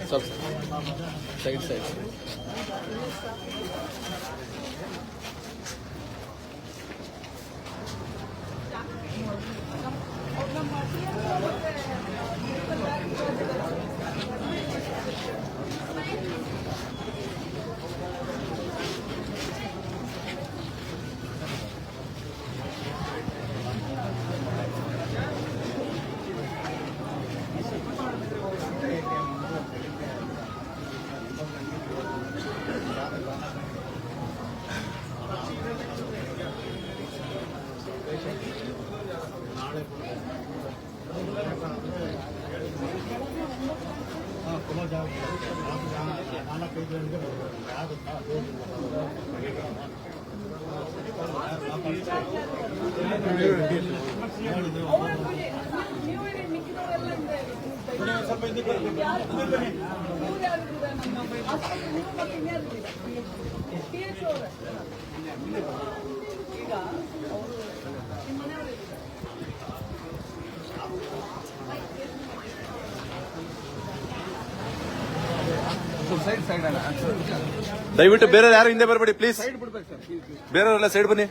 सब side side ದಯವಿಟ್ಟು ಬೇರೆ ಯಾರು ಹಿಂದೆ ಬರಬೇಡಿ ಪ್ಲೀಸ್. ಬೇರೆಯವರೆಲ್ಲ ಸೈಡ್ ಬನ್ನಿ.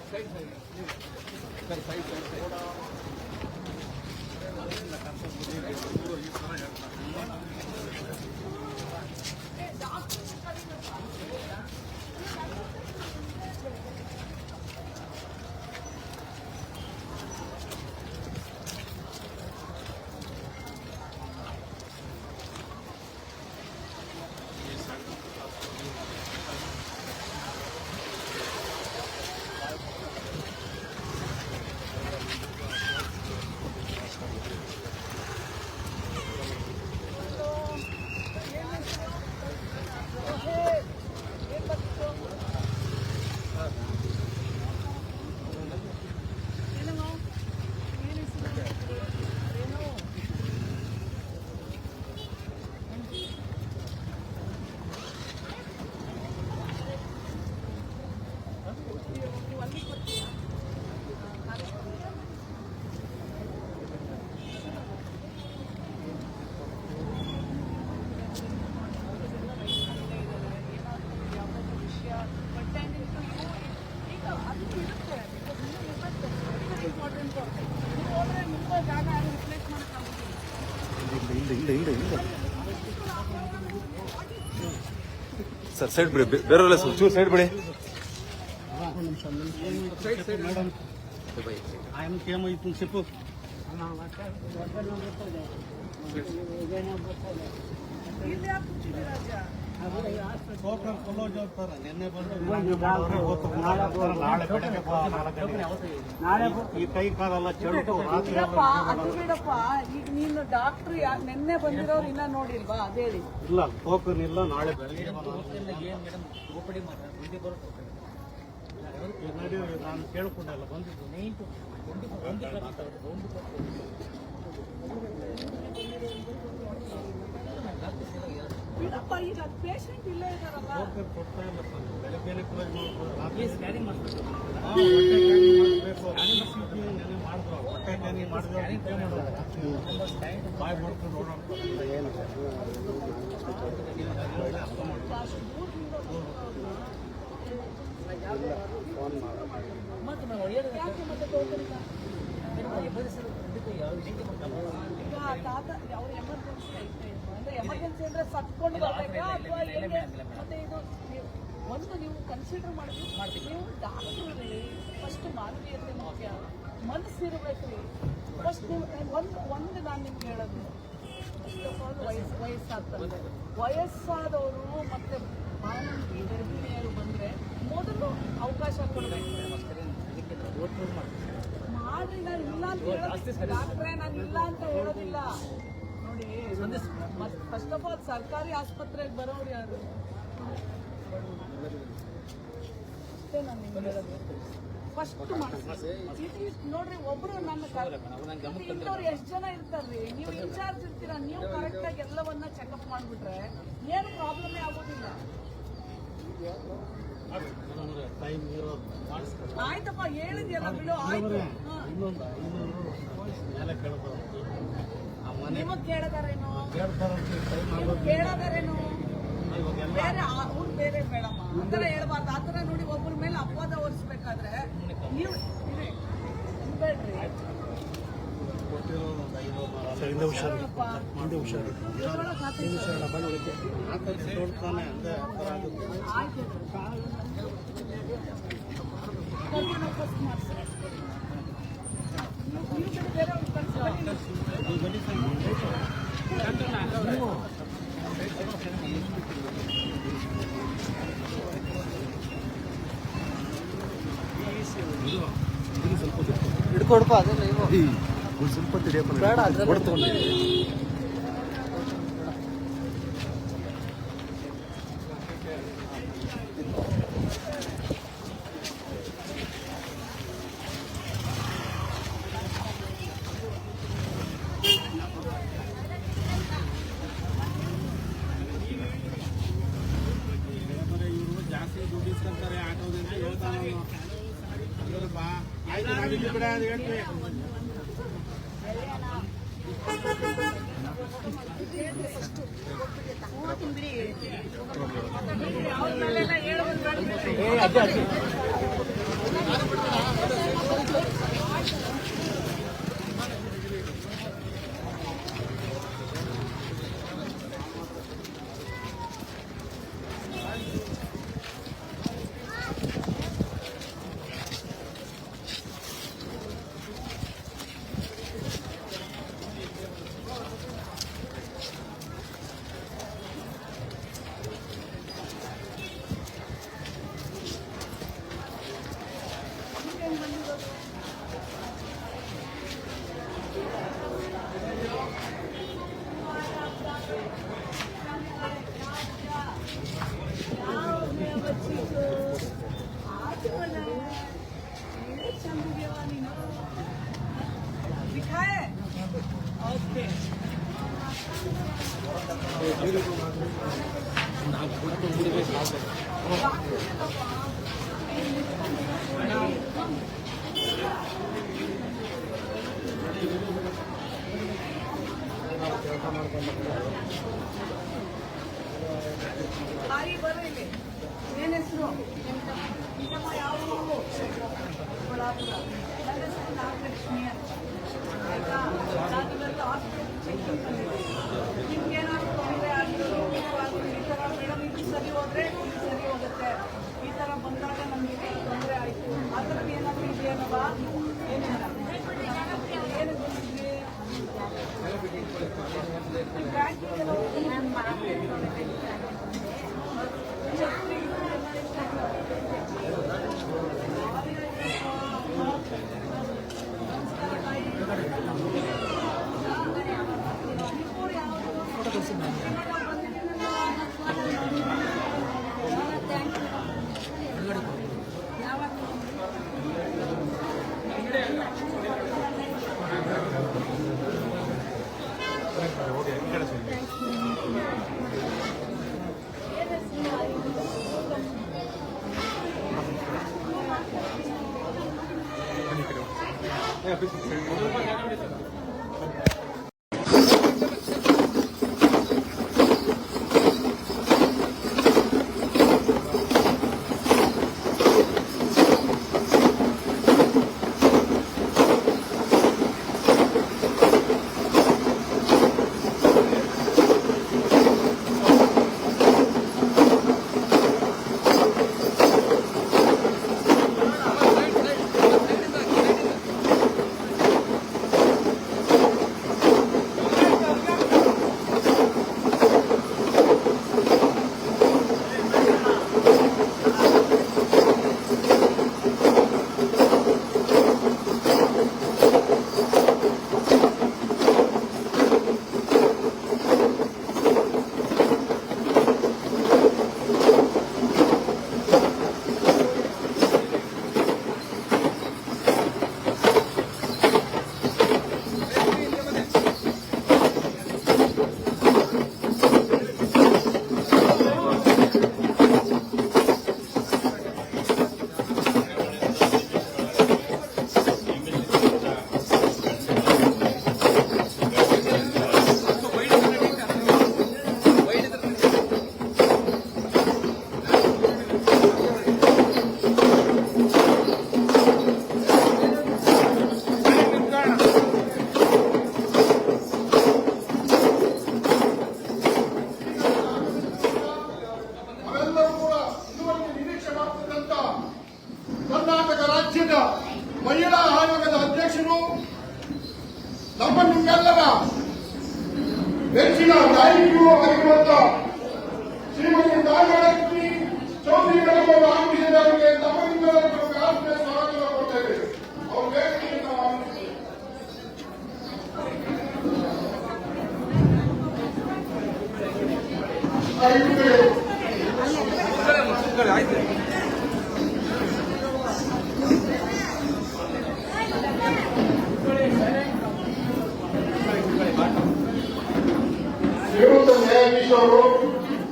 ಸರ್ ಸೈಡ್ ಬಿಡಿ, ಬೇರೆಯವರೆಲ್ಲ ಚೂರು ಸೈಡ್ ಬಿಡಿ. ಈ ಕೈ ಕಾಲೆಲ್ಲ ಚೆಲ್ತು ಅದು ಬಿಡಪ್ಪ. ಈಗ ನೀನು ಡಾಕ್ಟರ್ ನಿನ್ನೆ ಬಂದಿರೋರು ಇನ್ನ ನೋಡಿಲ್ವಾ? ಅದೇಳಿ. ಇಲ್ಲ, ಟೋಕನ್ ಇಲ್ಲ. ನಾಳೆ ಬೆಳಗ್ಗೆ ನಾನು ಕೇಳ್ಕೊಂಡಲ್ಲ ಬಂದಿದ್ದು. ಬಿಡಪ್ಪ, ಈಗ ಪೇಷಂಟ್ ಇಲ್ಲ ಇದಾರಲ್ಲ. ಟೋಕನ್ ಕೊಡ್ತಾ ಇಲ್ಲ ಸರ್. ಬೆಳಗ್ಗೆ ಕ್ಲೋಸ್ ಮಾಡ್ಬೋದು. ಸ್ಕ್ಯಾನಿಂಗ್ ಮಾಡಬೇಕು. ಮಾಡಿದ್ರು ಹೊಟ್ಟೆ ಸ್ಕ್ಯಾನಿಂಗ್ ಮಾಡಿದ್ರು. ಬಾಯ್ ಮಾಡ್ಕೊಂಡು ಓಡಾಡ್ತಾರೆ. ಏನು ತಾತ ಅವ್ರ ಎಮರ್ಜೆನ್ಸಿ ಅಂದ್ರೆ ಸತ್ಕೊಂಡು ಬರ್ಬೇಕಾ ಅಥವಾ ಹೆಂಗೆ? ಮತ್ತೆ ಇದು ಒಂದು ನೀವು ಕನ್ಸಿಡರ್ ಮಾಡಿದ್ವಿ. ನೀವು ಡಾಕ್ಟರ್ ರೀ, ಫಸ್ಟ್ ಮಾನವೀಯತೆ ಮುಖ್ಯ, ಮನಸ್ಸಿರ್ಬೇಕು ರೀ. ಫಸ್ಟ್ ಒಂದು ನಾನು ನಿಮ್ಗೆ ಹೇಳೋದು, ಫಸ್ಟ್ ಆಫ್ ಆಲ್ ವಯಸ್ಸಾಗ್ತದೆ. ವಯಸ್ಸಾದವರು ಮತ್ತೆ ಗರ್ಭಿಣಿಯರು ಬಂದ್ರೆ ಮೊದಲು ಅವಕಾಶ ಕೊಡಬೇಕು. ಮಾಡ್ರಿ, ನಾನು ಇಲ್ಲ ಅಂತ ಹೇಳೋದಿಲ್ಲ ಡಾಕ್ಟ್ರೇ, ನಾನು ಇಲ್ಲ ಅಂತ ಹೇಳೋದಿಲ್ಲ. ನೋಡಿ, ಫಸ್ಟ್ ಆಫ್ ಆಲ್ ಸರ್ಕಾರಿ ಆಸ್ಪತ್ರೆಗೆ ಬರೋರು ಯಾರು? ಅಷ್ಟೇ ನಾನು ನಿಮ್ಗೆ ಹೇಳೋದು. ಫಸ್ಟ್ ನೋಡ್ರಿ, ಒಬ್ರು ನನ್ನ ಇಂಥವ್ರು ಎಷ್ಟು ಜನ ಇರ್ತಾರ್ರಿ. ನೀವು ಇನ್ಚಾರ್ಜ್ ಇರ್ತೀರಾ, ನೀವು ಕರೆಕ್ಟಾಗಿ ಎಲ್ಲವನ್ನ ಚೆಕಪ್ ಮಾಡ್ಬಿಟ್ರೆ ಏನು ಪ್ರಾಬ್ಲಮೇ ಆಗೋದಿಲ್ಲ. ಆಯ್ತಪ್ಪ, ಹೇಳಿದ್ಯಲ್ಲ ಬಿಡು, ಆಯ್ತು. ಇನ್ನೊಂದು 500 ಮೇಲೆ ಕೇಳ್ಬೋದು. ನಿಮಗ್ ಕೇಳದಾರೇನು ಕೇಳ್ತಾರಂತ ಕೇಳದಾರೇನು ಬೇರೆ ಅವ್ರು ಬೇರೆ ಬೇಡಮ್ಮ ಆತರ ಹೇಳ್ಬಾರ್ದು. ಆತರ ನೋಡಿ ಒಬ್ಬರ ಮೇಲೆ ಅಪವಾದ ಹೊರಿಸ್ಬೇಕಾದ್ರೆ ನೀವು ಬೇಡ್ರಿ. ಹಿಂದೆ ಹುಷಾರು ಹಿಂದೆ ಹುಷಾರು ನೋಡ್ತಾನೆ ಅಂದ್ರೆ ಆಯ್ತು ಫಸ್ಟ್ ಮಾಡ್ಸಿ. ನೀವು ಬೇರೆ ಅವ್ರು ಹಿಡ್ಕೊಡ್ಪ ಅದೇ ನೀವು ಸ್ವಲ್ಪ ತಿಡಿಯಪ್ಪ ಬೇಡ ಅದ್ರ ಹೊಡ್ತೊಂಡು ಜಾಸ್ತಿ ದುಡ್ಡು ಇಸ್ಕೊಂತಾರೆ ಆಟೋದಿಂದ ಹೇಳ್ತಾನೆ ಆಯ್ತು ನಾವಿಲ್ಲಿ ಬಿಡ ಅಂತ ಹೇಳ್ತೀವಿ. ಅವ್ರ ಮೇಲೆಲ್ಲ ಹೇಳೋದು ಬೇಡ. ತಾಯಿ ಬರಲಿ. ಏನ್ ಹೆಸರು? ನಿಮ್ಮಮ್ಮ ಯಾವ ಊರು? ಕೊಲ್ಹಾಪುರ. ನನ್ನ ಹೆಸರು ನಾಗಲಕ್ಷ್ಮಿ ಅಂತ. ಆಯ್ತಾ? ನಾನಿವತ್ತು ಹಾಸ್ಪಿಟಲ್ ನಿಮ್ಗೇನಾದ್ರು ತೊಂದರೆ ಆಗಿರೋದು ಈ ಥರ ಮೇಡಮ್ ಇದು ಸರಿ ಹೋದ್ರೆ ಇದು ಸರಿ ಹೋಗುತ್ತೆ. ಈ ಥರ ಬಂದಾಗ ನಮಗೆ ತೊಂದರೆ ಆಯಿತು. ಆ ಥರ ಏನಾದರೂ ಇದೆಯೇನವ? ಏನಿಲ್ಲ. ಏನಕ್ಕೆ ಬಂದಿದ್ವಿ? ಬ್ಯಾಂಕಿಗೆಲ್ಲ ಹೋಗಿ ನಾನು ನಮ್ಮ ನಿಮ್ಮೆಲ್ಲರ ನೆಚ್ಚಿನ ನಾಯಕಿಯೂ ಆಗಿರುವಂತ ಶ್ರೀಮತಿ ನಾಗಲಕ್ಷ್ಮಿ ಚೌಧರಿಗಳನ್ನು ಆಗಮಿಸಿದವರಿಗೆ ತಮ್ಮಿಂದಲೂ ಆತ್ಮೀಯ ಸ್ವಾಗತ ಕೊಡ್ತೇವೆ. ಅವ್ರ ವೇದಿಕೆಯಿಂದ ಆಗಮಿಸಿ. ಆಯ್ತು. ನಿವೃತ್ತ ನ್ಯಾಯಾಧೀಶ ಅವರು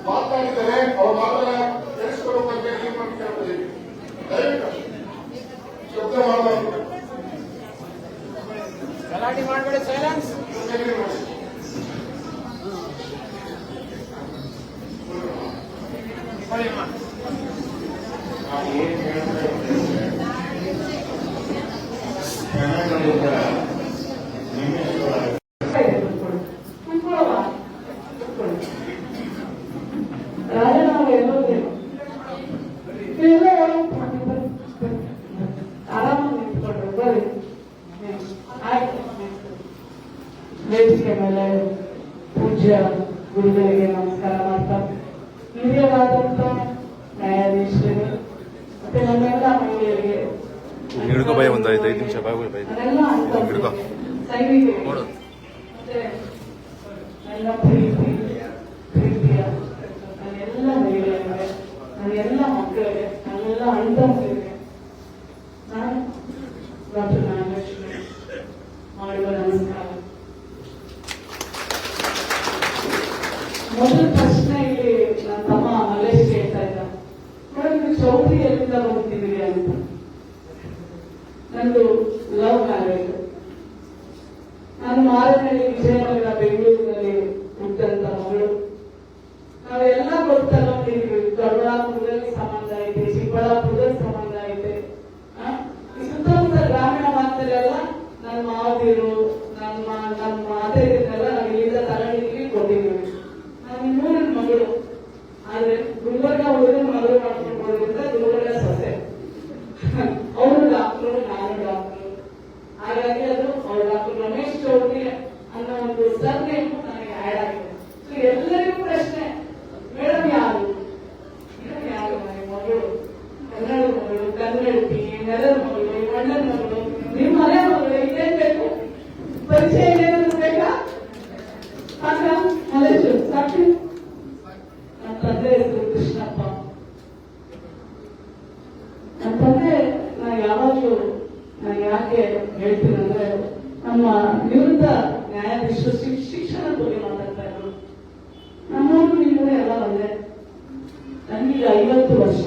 ಮಾತನಾಡಿದ್ದಾರೆ. ಅವ್ರ ಮಾತನ್ನ ಕೇಳಿಸಿಕೊಳ್ಳುವಂತೆ ತೀರ್ಮಾನ ಕೇಳ್ತಿದ್ದೀವಿ. ದಯವಿಟ್ಟು ಶಬ್ದ ಮಾಡಬಾರ್ದು. ಗಲಾಟೆ ಮಾಡಬೇಡಿ, ಸೈಲೆನ್ಸ್. ವೇದಿಕೆ ಮೇಲೆ ಪೂಜ್ಯ ಗುರುಗಳಿಗೆ ನಮಸ್ಕಾರ ಮಾಡ್ತಾ, ಹಿರಿಯರಾದಂತ ನ್ಯಾಯಾಧೀಶರಿಗೆ ಮತ್ತೆ ನಮ್ಮೆಲ್ಲ ಮಹಿಳೆಯರಿಗೆ, ಹಿಡ್ಕೊ ಭಯ ಒಂದು 5 ನಿಮಿಷ ಬಾಯ್ ಹಿಡ್ಕೊ ಸೈನಿಕರಿಗೆ ನೋಡು. ಮತ್ತೆ ನನ್ನ ಪ್ರೀತಿಯ ನನ್ನೆಲ್ಲ ಮಹಿಳೆಯರಿಗೆ, ನನ್ನೆಲ್ಲ ಮಕ್ಕಳಿಗೆ, ನನ್ನೆಲ್ಲ ಅಣ್ಣ ತಮ್ಮರಿಗೆ ನಾನು ಡಾಕ್ಟರ್ ನಾಗಲಕ್ಷ್ಮಿ ಮಾಡುವ ನಮಸ್ಕಾರ. ಮೊದಲ ಪ್ರಶ್ನೆ ಇಲ್ಲಿ ನನ್ನ ತಮ್ಮ ಮಲ್ಲೇಶ್ ಕೇಳ್ತಾ ಇದ್ದ, ನೀವು ಚೌಧರಿ ಎಲ್ಲಿಂದ ಹೋಗ್ತಿದ್ದೀರಿ ಅಂತ. ನಂದು ಲವ್ ಮ್ಯಾರೇಜ್. ನಾನು ಮಾರನಹಳ್ಳಿ ವಿಜಯನಗರ ಬೆಂಗಳೂರಿನಲ್ಲಿ ಹುಟ್ಟಂತ ಮಗಳು. ನಾವೆಲ್ಲ ಗೊತ್ತಲ್ಲ, ದೊಡ್ಡಬಳ್ಳಾಪುರದಲ್ಲಿ ಸಂಬಂಧ ಐತೆ, ಚಿಕ್ಕಬಳ್ಳಾಪುರದಲ್ಲಿ ಸಂಬಂಧ ಐತೆ. ಈ ಸುತ್ತಮುತ್ತ ಗ್ರಾಮೀಣ ಭಾಗದಲ್ಲೆಲ್ಲ ನನ್ನ ಮಾವದಿರು, ನಮ್ಮ ಮಾತೆಯರನ್ನೆಲ್ಲ ನಾವು ಇಲ್ಲಿಂದ ತಗೊಂಡಿದ್ದೀವಿ, ಕೊಟ್ಟಿದ್ದೀವಿ. ನಾನು ಮೂರಿನ ಮಗಳು. ಆದ್ರೆ ಗುಲ್ಬರ್ಗ ಹುಡುಗನ ಮಗಳು ಮಾಡ್ಕೊಂಡ್ಬೋದ್ರಿಂದ ಗುಲ್ಬರ್ಗ ಸೊಸೆ. ಅವರು ಡಾಕ್ಟರು, ನಾನು ಡಾಕ್ಟರು. ಹಾಗಾಗಿ ಅದು ಅವ್ರು ಡಾಕ್ಟರ್ ರಮೇಶ್ ಚೌಧರಿ ಅನ್ನೋ ಒಂದು ಸರ್ನೇಮ್ ನನಗೆ ಆಡ್ ಆಗಿದೆ. ಸೊ ಎಲ್ಲರಿಗೂ ಪ್ರಶ್ನೆ, ಮೇಡಮ್ ಯಾರು ಮನೆ ಮಗಳು, ಕನ್ನಡ ಮಗಳು, ಕನ್ನಡತಿ, ನೆಲದ ಮಗಳು, ಅಣ್ಣನ ಮಗಳು, ನಿಮ್ಮ ಮನೆ ಮಗಳು, ಇದೇನ್ ಬೇಕು? ಪರಿಚಯ ಏನಾದ್ರು ಬೇಕಾ? ಮಲೇಶ್ ಸಾಕ್ಷಿ. ನನ್ನ ತಂದೆ ಹೆಸರು ಕೃಷ್ಣಪ್ಪ. ನನ್ನ ತಂದೆ ಯಾವಾಗಲೂ ನಾನು ಯಾಕೆ ಹೇಳ್ತೀನಂದ್ರೆ, ನಮ್ಮ ನಿವೃತ್ತ ನ್ಯಾಯಾಧೀಶರು ಶಿಕ್ಷಣ ಬಗ್ಗೆ ಮಾತಾಡ್ತಾ ಇದ್ರು. ನಮ್ಮೂರು ನೀವು ಎಲ್ಲ ಬಂದೆ. ನನಗೀಗ 50 ವರ್ಷ.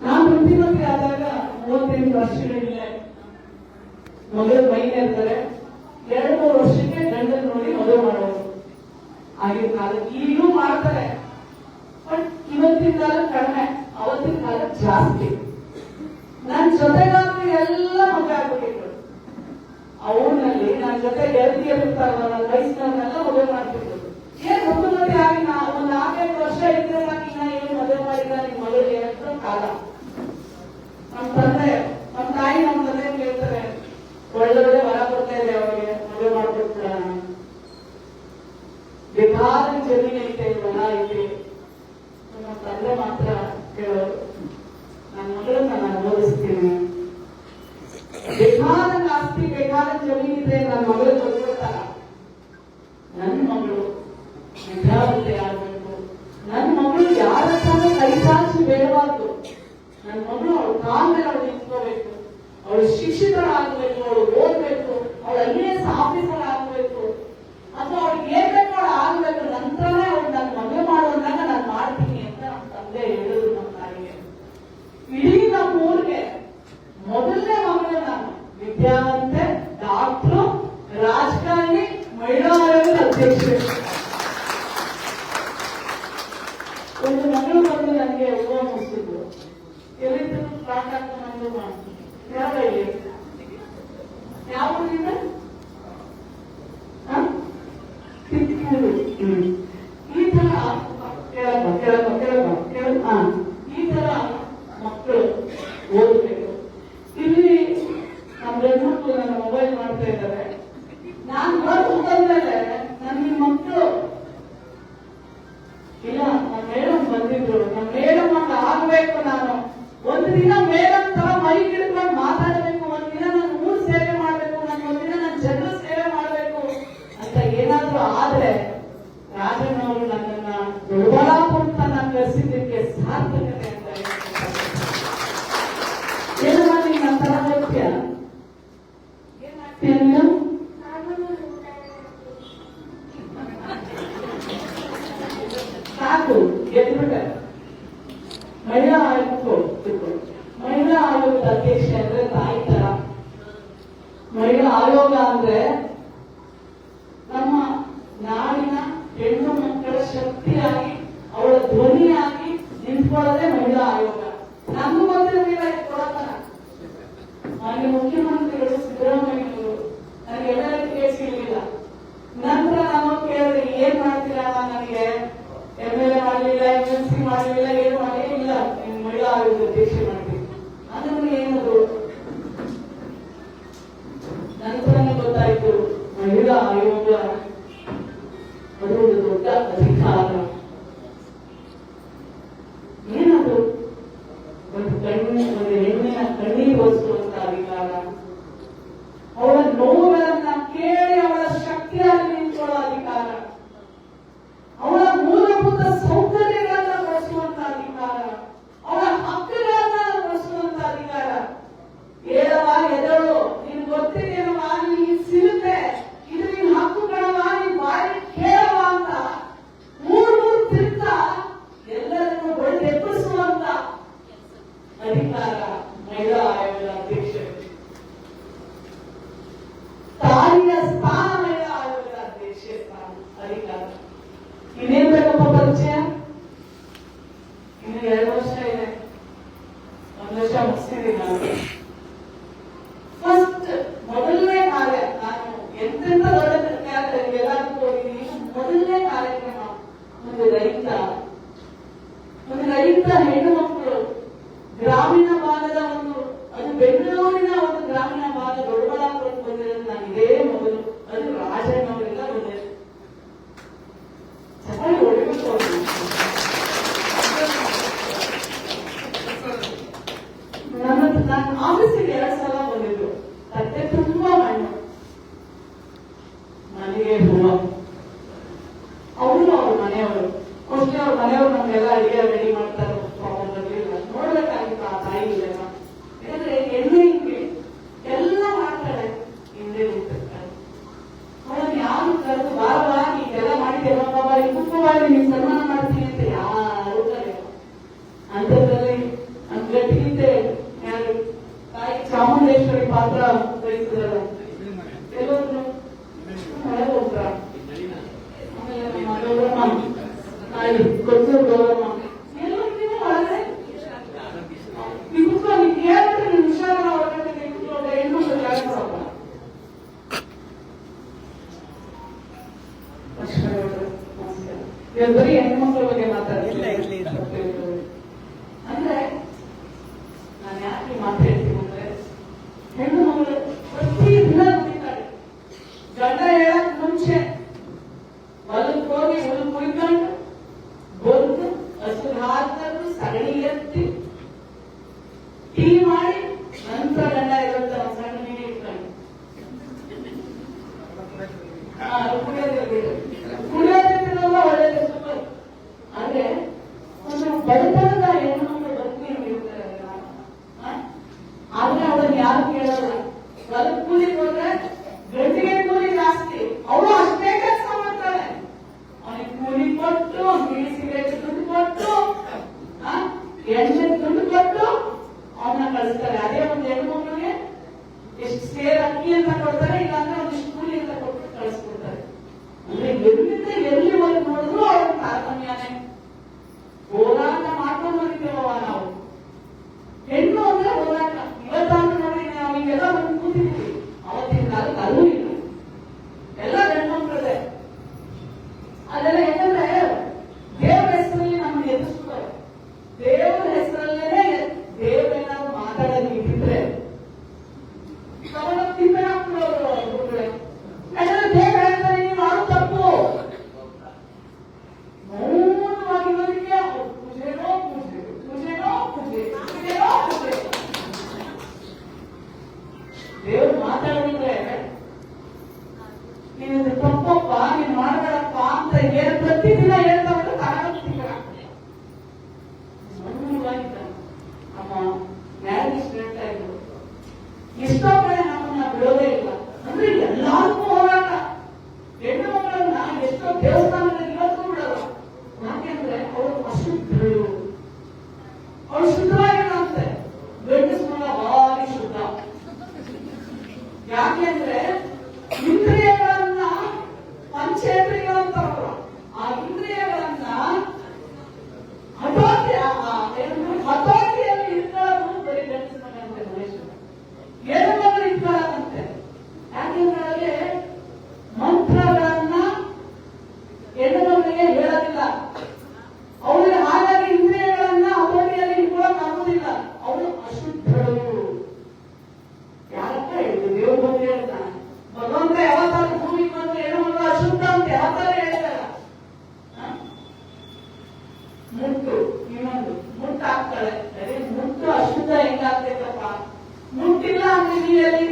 ನಾನು ವೃತ್ತಿಮತಿ ಆದಾಗ 38 ವರ್ಷಗಳಿಂದ ಮಗಳು ಮೈನೇ ಇರ್ತಾರೆ. 2-3 ವರ್ಷಕ್ಕೆ ಗಂಡನ ನೋಡಿ ಮದುವೆ ಮಾಡೋದು. ಆಗಿನ ಕಾಲಕ್ಕೆ ಈಗಲೂ ಮಾಡ್ತಾರೆ, ಬಟ್ ಇವತ್ತಿನ ಕಾಲ ಕಡಿಮೆ, ಅವತ್ತಿನ ಕಾಲ ಜಾಸ್ತಿ. ನನ್ನ ಜೊತೆಗಾರರು ಎಲ್ಲ ಮದುವೆ ಆಗ್ಬಿಟ್ಟಿದ್ರು. ಅವ್ರಲ್ಲಿ ನನ್ನ ಜೊತೆ ಗೆಳತಿಯರು ಇರ್ತಾರಲ್ಲ, ನನ್ನ ವಯಸ್ಸಿನವ್ರನ್ನೆಲ್ಲ ಮದುವೆ ಮಾಡ್ತಿದ್ರು. ಏನ್ ಋತುಮತಿ ಆಗಿ ಒಂದು 4-5 ವರ್ಷ ಇದ್ರೆ ಇನ್ನ ಏನು ಮದುವೆ ಮಾಡಿಲ್ಲ ನಿಮ್ ಮಗಳಿಗೆ ಅಂತ ಕಾಲ. ನಮ್ಮ ತಂದೆ, ನಮ್ಮ ತಾಯಿ, ನಮ್ಮ ತಂದೆ ಕೇಳ್ತಾರೆ, ಒಳ್ಳೊಳ್ಳೆ ವರ ಕೊಡ್ತಾ ಇದೆ ಅವರಿಗೆ, ಮದುವೆ ಮಾಡ್ಕೊಡ್ತೀರ? ಬೇಕಾದ ಜಮೀನು ಐತೆ, ಹೊಲ ಐತೆ. ನಮ್ಮ ತಂದೆ ಮಾತ್ರ ಕೇಳೋರು, ನನ್ನ ಮಗಳನ್ನ ನಾನು ಓದಿಸ್ತೀನಿ, ಬೇಕಾದ ಆಸ್ತಿ, ಬೇಕಾದ ಜಮೀನಿದ್ರೆ ನನ್ನ ಮಗಳು ಕೊಡ್ತಾರ. ನನ್ನ ಮಗಳು ವಿದ್ಯಾವಂತೆ ಆಗ್ಬೇಕು. ನನ್ನ ಮಗಳು ಯಾರ ಹತ್ರನೂ ಕೈ ಸಾಕ್ಷಿ ಬೇಡಬಾರ್ದು. ನನ್ನ ಮಗಳು ಅವಳ ಕಾಲ ಮೇಲೆ ಅವಳು ನಿಂತ್ಕೋಬೇಕು. ಅವಳ ಮಕ್ಕಳು ನನ್ನ ಮೊಬೈಲ್ ಮಾಡ್ತಾ ಇದ್ದಾರೆ. ನಾನು ಹೊರಟು ಬಂದ್ಮೇಲೆ ನನ್ನ ಮಕ್ಕಳು ಇಲ್ಲ ನಮ್ಮ ಮೇಡಮ್ ಬಂದಿದ್ರು, ನಮ್ಮ ಮೇಡಮ್ ಅಂತ ಆಗ್ಬೇಕು, ನಾನು ಒಂದು ದಿನ ಮೇಡಮ್ ತರ ಮೈ ಹಿಡ್ಕೊಂಡು ಮಾತಾಡಬೇಕು, ಒಂದ್ ದಿನ ನಾನು ಊರ್ ಸೇವೆ ಮಾಡ್ಬೇಕು, ಒಂದಿನ ನಾನು ಜನರ ಸೇವೆ ಮಾಡ್ಬೇಕು ಅಂತ ಏನಾದ್ರು ಆದ್ರೆ ರಾಜನವರು ನನ್ನನ್ನ ದೊಡ್ಡಬಳ್ಳಾಪುರ ನಾನು ಕರೆಸಿದ್ದಕ್ಕೆ ಸಾರ್ಥಕತೆ ಅಂತ ಏನಮ್ಮ ನೀನ್ ನನ್ನ ತರ ಹೋಗ್ತೀಯ? ಏನಾಗ್ತೀಯ ನೀನು? ಸಾಕು ಗೆದ್ಬಿಟ್ಟೆ. ಮಹಿಳಾ ಆಯೋಗಕ್ಕೂ ಮಹಿಳಾ ಆಯೋಗದ ಅಧ್ಯಕ್ಷೆ ಅಂದ್ರೆ ತಾಯಿ ತರ. ಮಹಿಳಾ ಆಯೋಗ ಅಂದ್ರೆ ನಮ್ಮ ನಾಡಿನ ಹೆಣ್ಣು ಮಕ್ಕಳ ಶಕ್ತಿಯಾಗಿ ಅವಳ ಧ್ವನಿಯಾಗಿ ನಿಂತ್ಕೊಳ್ಳೋದೇ ಮಹಿಳಾ ಆಯೋಗ. ನಮಗೂ ಬಂದಿರಲಿಲ್ಲ ಕೊಡತನ. ಮಾನ್ಯ ಮುಖ್ಯಮಂತ್ರಿಗಳು ಸಿದ್ದರಾಮಯ್ಯವರು ನನಗೆ ಎಮ್ಎಲ್ಎ ಟಿಕೆಟ್ ಸಿಗಲಿಲ್ಲ. ನಂತರ ನಾನು ಕೇಳಿದ್ರೆ ಏನ್ ಮಾಡ್ತೀರಾ, ನನಗೆ ಎಮ್ಎಲ್ಎ ಮಾಡಲಿಲ್ಲ, ಎಂಎಲ್ಸಿ ಮಾಡಲಿಲ್ಲ, ಏನು ಮಾಡೇ ಇಲ್ಲ, ಮಹಿಳಾ ಆಯೋಗದ ಅಧ್ಯಕ್ಷೆ ಮಾಡ್ತೀನಿ. ಅದನ್ನು ಏನದು ನಂತರನೇ ಗೊತ್ತಾಯ್ತು, ಮಹಿಳಾ ಆಯೋಗ ಅದು ಒಂದು ದೊಡ್ಡ ಅಧಿಕಾರ. ಏನದು? ಒಂದು ಹೆಣ್ಣಿನ ಕಣ್ಣೀರು ಒರೆಸುವಂತ ಅಧಿಕಾರ, ಅವಳ ನೋವುಗಳನ್ನ ಕೇಳಿ ಅವಳ ಶಕ್ತಿಯಾಗಿ ನಿಂತ್ಕೊಳ್ಳೋ ಅಧಿಕಾರ, ಅವಳ ಮೂಲಭೂತ ಸೌಕರ್ಯಗಳನ್ನ ಬಳಸುವಂತ ಅಧಿಕಾರ, ಅವಳ ಹಕ್ಕುಗಳನ್ನ ಬಳಸುವಂತ ಅಧಿಕಾರ. ಹೇಳವಾ ಎದಳು, ನೀನ್ ಗೊತ್ತಿದೇನವ, ನೀನ್ ಸಿಗುತ್ತೆ, ಇದು ನಿನ್ ಹಕ್ಕುಗಳವ, ನೀನ್ ಬಾಯಿ ಕೇಳವ ಅಂತ ಮೂರು ತಿರ್ತ ಎಲ್ಲರನ್ನು ಎದುರಿಸುವಂತ ಅಧಿಕಾರ ಮಹಿಳಾ ಆಯೋಗದ ಅಧ್ಯಕ್ಷೆ. ತಾಯಿಯ ಸ್ಥಾನ ಮಹಿಳಾ ಆಯೋಗದ ಅಧ್ಯಕ್ಷೆ ಸ್ಥಾನ ಅಧಿಕಾರ. ಇನ್ನೇನ್ ಬೇಕಪ್ಪ ಪರಿಚಯ? ಇನ್ನು 2 ವರ್ಷ ಇದೆ, 1 ವರ್ಷ ಮುಗಿಸ್ತಿದ್ದೀನಿ ನಾನು. ಫಸ್ಟ್ ಮೊದಲನೇ ಕಾರ್ಯ, ನಾನು ಎಂತೆಂತ ದೊಡ್ಡ ಎಲ್ಲದಕ್ಕೂ ಹೋಗಿದ್ದೀನಿ. ಮೊದಲನೇ ಕಾರ್ಯಕ್ರಮ ಒಂದು ರೈತ ಹೆಣ್ಣು ಮಕ್ಕಳು ಗ್ರಾಮೀಣ ಭಾಗದ ಅದು ಬೆಂಗಳೂರಿನ ಒಂದು ಗ್ರಾಮೀಣ ಭಾಗ ದೊಡ್ಡಬಳ್ಳಾಪುರಕ್ಕೆ ಬಂದಿರೋದು ನಾನು ಇದೇ ಮೊದಲು. ಅದು ರಾಜಣ್ಣವರೆಲ್ಲ ಬಂದಿರೋದು. ಚೆನ್ನಾಗಿ ಹೊಡಿಬೇಕು. ನನ್ನ ಆಫೀಸಿಗೆ 2 ಸಲ ಬಂದಿದ್ರು. ತಟ್ಟೆ ತುಂಬಾ ಮಣ್ಣು, ನನಗೆ ಹೂವ. ಅವರು ಅವ್ರ ಮನೆಯವರು ಮೋಸ್ಟ್ಲಿ ಅವ್ರ ಮನೆಯವರು ನಮ್ಗೆಲ್ಲ ಅಡಿಗೆ ರೆಡಿ ಮಾಡ್ತಾರೆ. ನೋಡ್ಬೇಕಾಗಿತ್ತು ಆ ತಾಯಿ ಇಲ್ಲ. ಯಾಕಂದ್ರೆ ಎಣ್ಣೆ ಹಿಂಗೆ ಎಲ್ಲ ಮಾಡ್ತಾಳೆ, ಹಿಂದೆ ನಿಂತಿರ್ತಾಳೆ. ಅವಳನ್ನ ಯಾರು ಕರೆದು ಬಾರವಾ ನೀವೆಲ್ಲ ಮಾಡಿದ್ದೇವ ಬಾಬಾ, ಈ ಕುಟುಂಬವಾಗಿ ನೀವು ಸನ್ಮಾನ ಮಾಡ್ತೀನಿ ಅಂತ ಯಾರು ಕರೆಯಲ್ಲ. ಅಂಥದ್ರಲ್ಲಿ ಗಟ್ಟಿಗಿದ್ದೆ ಯಾರು ತಾಯಿ ಚಾಮುಂಡೇಶ್ವರಿ ಪಾತ್ರ ವಹಿಸಿದ್ರಲ್ಲ ಕೆಲವೊಂದು ಮಳೆ ಹೋಗ್ರ. ಆಮೇಲೆ ನಮ್ಮ ಗೌರಮ್ಮ ತಾಯಿ ಕೊಚ್ಚೂರು ಗೌರಮ್ಮ ಎಲ್ಲರಿಗೂ ಒಳಗೆ ನೀವು ಕೇಳಿದ್ರೆ ನೀವು ಹುಷಾರ ಹೊರಗಡೆ ಹೆಣ್ಮಕ್ಳು ಜಾಗ ಕೊಡಪ್ಪ. ಇವಾಗ ಬರೀ ಹೆಣ್ಮಕ್ಳ ಬಗ್ಗೆ ಮಾತಾಡ್ತೀನಿ. ಅಂದ್ರೆ ನಾನು ಯಾಕೆ ಮಾತಾಡ್ತೀನಿ ಅಂದ್ರೆ, ಹೆಣ್ಣು ಮಗಳು ಪ್ರತಿ ದಿನ ದುಡಿತಾಳೆ. ಗಂಡ ಹೇಳಕ್ ಮುಂಚೆ ಹೊಲಕ್ಕೆ ಹೋಗಿ ಹುಲ್ಲು ಕುಯ್ಕೊಂಡು ಬಂದು ಹಸು ಹಾಕೊಂಡು ಸಗಣಿ ಎತ್ತಿ ಟೀ ಮಾಡಿ ನಂತರ ಗಂಡ ಇರುತ್ತ ಸಣ್ಣ ನೀರು ಇಟ್ಕೊಂಡು ಕುಡಿಯೋದಿಲ್ಲ ಒಳ್ಳೆಯದು ಸೂಪರ್. ಅಂದ್ರೆ ಒಂದು ಬಡತನದ ಹೆಣ್ಣು ಮಕ್ಕಳು ಬದುಕಿ ಇರ್ತಾರೆ. ಆದ್ರೆ ಅವಳನ್ನ ಯಾರು ಕೇಳಲ್ಲ. ಹೊಲಕ್ಕೆ ಕೂಲಿ ಹೋದ್ರೆ ಗಂಟಿಗೆ ಕೂಲಿ ಜಾಸ್ತಿ, ಅವಳು ಅಷ್ಟೇ ಕೆಲಸ ಮಾಡ್ತಾಳೆ. ಅವನಿಗೆ ಕೂಲಿ ಕೊಟ್ಟು, ಬೀಡಿ ಸಿಗರೇಟ್ ದುಡ್ಡು ಕೊಟ್ಟು, ಎಣ್ಣೆ ದುಡ್ಡು ಕೊಟ್ಟು ಅವನ್ನ ಕಳಿಸ್ತಾರೆ. ಅದೇ ಒಂದು ಹೆಣ್ಮಕ್ಳಿಗೆ ಎಷ್ಟು ಸೇರ್ ಅಕ್ಕಿ ಅಂತ ಕೊಡ್ತಾರೆ, ಇಲ್ಲಾಂದ್ರೆ ಒಂದಿಷ್ಟು ಕೂಲಿ ಅಂತ ಕೊಟ್ಟು ಕಳಿಸ್ಕೊಡ್ತಾರೆ. ಅಂದ್ರೆ ಎಲ್ಲಿಂದ ಎಲ್ಲಿವರೆಗೆ ನೋಡಿದ್ರು ಅವ್ರ ತಾರತಮ್ಯನೇ. ಹೋರಾಟ ಮಾಡ್ಕೊಂಡು ಬಂದಿದ್ದೇವ ನಾವು. ಹೆಣ್ಣು ಅಂದ್ರೆ ಹೋರಾಟ. ಇವತ್ತಾದ್ರೂ ನೋಡಿ ನಾವೀಗೆಲ್ಲ ಬಂದು ಕೂತಿದ್ದೀವಿ, ಅವತ್ತಿನ ಕಾಲಕ್ಕೆ ಅಲ್ಲೂ ಇಲ್ಲ. ಎಲ್ಲ ಹೆಣ್ಮಕ್ಳದೆ ಅದೆಲ್ಲ. ಯಾಕಂದ್ರೆ ದೇವರ ಹೆಸರಲ್ಲಿ ನಮ್ಗೆ ಎದುರಿಸ್ತಾರೆ. ದೇವರ ಹೆಸರಲ್ಲೇ ದೇವರೇನಾದ್ರು ಮಾತಾಡೋದು ಇಟ್ಟಿದ್ರೆ ಅವರ ತಿಂಗಳ ಯಾಕೆಂದ್ರೆ ಇಂದ್ರಿಯಗಳನ್ನ ಪಂಚೇಂದ್ರಿಯಗಳಂತಾರಲ್ಲ, ಆ ಇಂದ್ರಿಯಗಳನ್ನ ಹತೋಟಿಯಲ್ಲಿ ಇಟ್ಕೊಳ್ಳೋದು ಬರೀ ಗಂಡಸಿನ ಮಗಂತೆ ಮನುಷ್ಯ, ಹೆಣ್ಣುಮಗಳು ಇಟ್ಕೊಳ್ಳೋದಂತೆ. ಯಾಕೆಂದ್ರೆ ಮಂತ್ರಗಳನ್ನ ಹೆಣ್ಣುಮಗಳಿಗೆ ಹೇಳೋದಿಲ್ಲ, ಅವಳಿಗೆ ಹಾಗಾಗಿ ಇಂದ್ರಿಯಗಳನ್ನ ಹತೋಟಿಯಲ್ಲಿ ಇಟ್ಕೊಳ್ಳೋಕೆ ಆಗುದಿಲ್ಲ. ಅವಳು ಅಶುದ್ಧಳು. ಯಾರಪ್ಪ ಹೇಳಿದ್ರು? ದೇವ್ರು ಬಂದು ಹೇಳ್ತಾನೆ, ಭಗವಂತ ಯಾವತ್ತಾರು ಭೂಮಿಗೆ ಬಂದು ಹೆಣ್ಣುಮಗಳು ಅಶುದ್ಧ ಅಂತ ಯಾವತ್ತಾರು ಹೇಳಿದಾರ? ಮುಟ್ಟು, ಇನ್ನೊಂದು ಮುಟ್ಟು ಆಗ್ತಾಳೆ. ಮುಟ್ಟು ಅಶುದ್ಧ ಹೆಂಗಾಗ್ತೈತಪ್ಪ? ಮುಟ್ಟಿಲ್ಲ ಅಂಗಡಿಯಲ್ಲಿ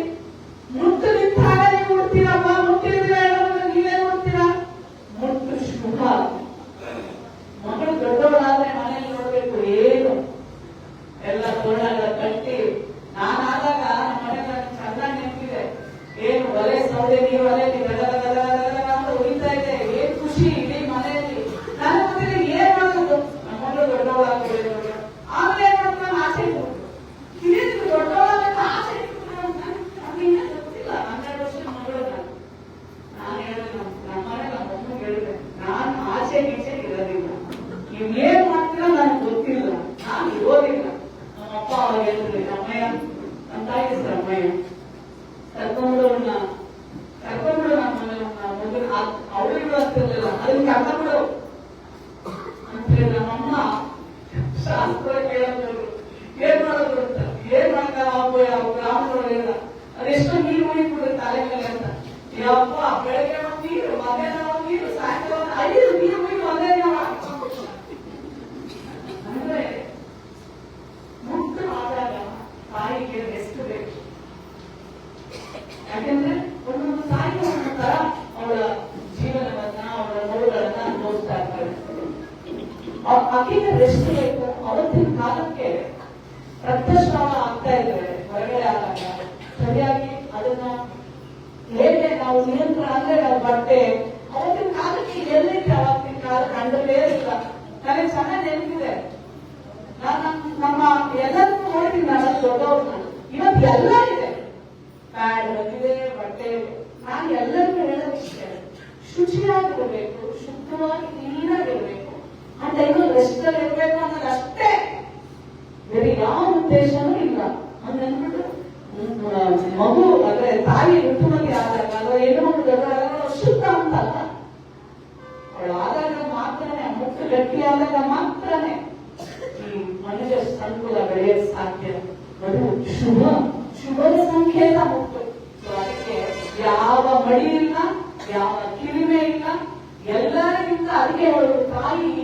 ಮುಟ್ಟು ನಿಂತ ಹಾಗೆ ನೀವು ಮುಡ್ತೀರಪ್ಪ, ಮುಟ್ಟಿದ್ರೆ ನೀವೇ ಮುಡ್ತೀರಾ? ಮುಟ್ಟು ಶುಭ. ಮಗಳು ದೊಡ್ಡವಳಾದ್ರೆ ಮನೆಯಲ್ಲಿ ನೋಡ್ಬೇಕು, ಏನು ಎಲ್ಲ ತೋರಣ ಕಟ್ಟಿ. ನಾನಾದಾಗ ನಮ್ಮ ಮನೆಗೆ ಚೆನ್ನಾಗಿ ನೆನಪಿದೆ, ಏನು ಒಲೆ ಸೌದೆ ನೀರು ಒಲೆಯಲ್ಲಿ ಅಂತ ಉಳಿತಾ ಇದೆ. ಏನ್ ಖುಷಿ ಇಡೀ ಮನೆಯಲ್ಲಿ. ನನ್ನ ಮನೆಯಲ್ಲಿ ಏನ್ ಮಾಡೋದು? ನಮ್ಮ ಮಗಳು ದೊಡ್ಡವಳಾಗ್ತದೆ. ಆಮೇಲೆ ಏನ್ ಮಾಡ್ತಾನೆ? ಆಸೆ ಇಟ್ಟು ದೊಡ್ಡವಳಾಗ ಆಸೆ ಇಟ್ಟು ಗೊತ್ತಿಲ್ಲ. 12 ವರ್ಷದ ಮಗಳು ನಾನು ಹೇಳಿದೆ, ನಮ್ಮ ಮನೆ ನಮ್ಮ ಅಮ್ಮಗೆ ಹೇಳಿದೆ, ನಾನು ಆಸೆ ಗೀಸೆ ಇರೋದಿಲ್ಲ, ನೀವು ಏನ್ ಮಾಡ್ತೀರಾ ನನಗೆ ಗೊತ್ತಿಲ್ಲ, ನಾನು ಇರೋದಿಲ್ಲ. ನಮ್ಮ ಅಪ್ಪ ಅವಾಗ ಹೇಳಿದ್ರು, ಅಮ್ಮಯ್ಯ ಅಂತ ಹೆಸರು ಅಮ್ಮಯ್ಯ, ಕರ್ಕೊಂಡು ನಮ್ಮ ಮಗನ ಅವಳಿಗೂ ಆಗ್ತಿರ್ಲಿಲ್ಲ, ಅದನ್ನ ಕರ್ಕೊಂಡ್ಬಿಡು ಅಂತೇಳಿ ನಮ್ಮಮ್ಮ ಶಾಸ್ತ್ರ ಕೇಳೋದು. ಏನ್ ಮಾಡೋದು ಅಂತ, ಏನ್ ಮಾಡ್ತಾವ ಬ್ರಾಹ್ಮಣರು ಅದೆಷ್ಟೋ ನೀರು ಉಳಿಬಿಡ್ರಿ ತಲೆ ಮೇಲೆ ಅಂತ. ಯಪ್ಪ ಬೆಳಗ್ಗೆ ಒಂದು ನೀರು, ಮಧ್ಯಾಹ್ನ ಒಂದು ನೀರು, ಸಾಯಂಕಾಲ 5 ನೀರು ಉಳಿ ಒಂದೇ ಅಂದ್ರೆ ಮುಟ್ಟು ಆದಾಗ ತಾಯಿಗೆ ರೆಸ್ಟ್ ಬೇಕು. ಯಾಕೆಂದ್ರೆ ಒಂದೊಂದು ತಾಯಿ ಒಂದೊಂದು ತರ ಅವಳ ಜೀವನವನ್ನ, ಅವಳ ನೋವುಗಳನ್ನ ಅನುಭವಿಸ್ತಾ ಇರ್ತಾಳೆ. ಆಕೆಗೆ ರೆಸ್ಟ್ ಬೇಕು. ಅವತ್ತಿನ ಕಾಲಕ್ಕೆ ರಕ್ತಸ್ರಾವ ಆಗ್ತಾ ಇದ್ರೆ ಹೊರಗಡೆ ಆದಾಗ ಸರಿಯಾಗಿ ಅದನ್ನ ಹೇಗೆ ನಾವು ನಿಯಂತ್ರಣ ಅಂದ್ರೆ ನಾವು ಬಟ್ಟೆ ಅವತ್ತಿನ ಕಾಲಕ್ಕೆ ಎಲ್ಲಿದೆ? ಅವತ್ತಿನ ಕಾಲ ಕಂಡಲೇ ಇಲ್ಲ. ನನಗೆ ಚೆನ್ನಾಗಿ ನೆನಪಿದೆ, ನಾನು ನಮ್ಮ ಎಲ್ಲರಿಗೂ ನೋಡ್ತೀನಿ, ನಾನು ದೊಡ್ಡವ್ರನ್ನ. ಇವತ್ತು ಎಲ್ಲ ಇದೆ, ಪ್ಯಾಡ್ ಬಂದಿದೆ, ಬಟ್ಟೆ. ನಾನು ಎಲ್ಲರಿಗೂ ಹೇಳೋದಿಷ್ಟೇ, ಶುಚಿಯಾಗಿರ್ಬೇಕು, ಶುದ್ಧವಾಗಿ ಕ್ಲೀನಾಗಿರ್ಬೇಕು, ಆ ಟೈಮಲ್ಲಿ ರೆಸ್ಟ್ ಅಲ್ಲಿ ಇರ್ಬೇಕು ಅನ್ನೋದು ಅಷ್ಟೇ, ಬೇರೆ ಯಾವ ಉದ್ದೇಶನೂ ಇಲ್ಲ. ಹಂಗಂದ್ಬಿಟ್ಟು ಮಗು ಅಂದ್ರೆ ತಾಯಿ ಋತುಮತಿ ಆದಾಗ ಅಥವಾ ಹೆಣ್ಣು ಮಗು ದೊಡ್ಡದಾಗ ಶುದ್ಧ ಅಂತಲ್ಲ, ಅವಳು ಆದಾಗ ಮಾತ್ರನೇ, ಮುಟ್ಟು ಗಟ್ಟಿ ಆದಾಗ ಮಾತ್ರನೇ ಈ ಮನುಷ್ಯ ಸಂಕುಲ ಬೆಳೆಯಕ್ಕೆ ಸಾಧ್ಯ. ಅದು ಶುಭದ ಸಂಕೇತ ಮುಟ್ಟು. ಅದಕ್ಕೆ ಯಾವ ಮಡಿ ಇಲ್ಲ, ಯಾವ ಕಿರಿಮೆ ಇಲ್ಲ, ಎಲ್ಲರಿಗಿಂತ ಅದಕ್ಕೆ ಅವಳು ತಾಯಿ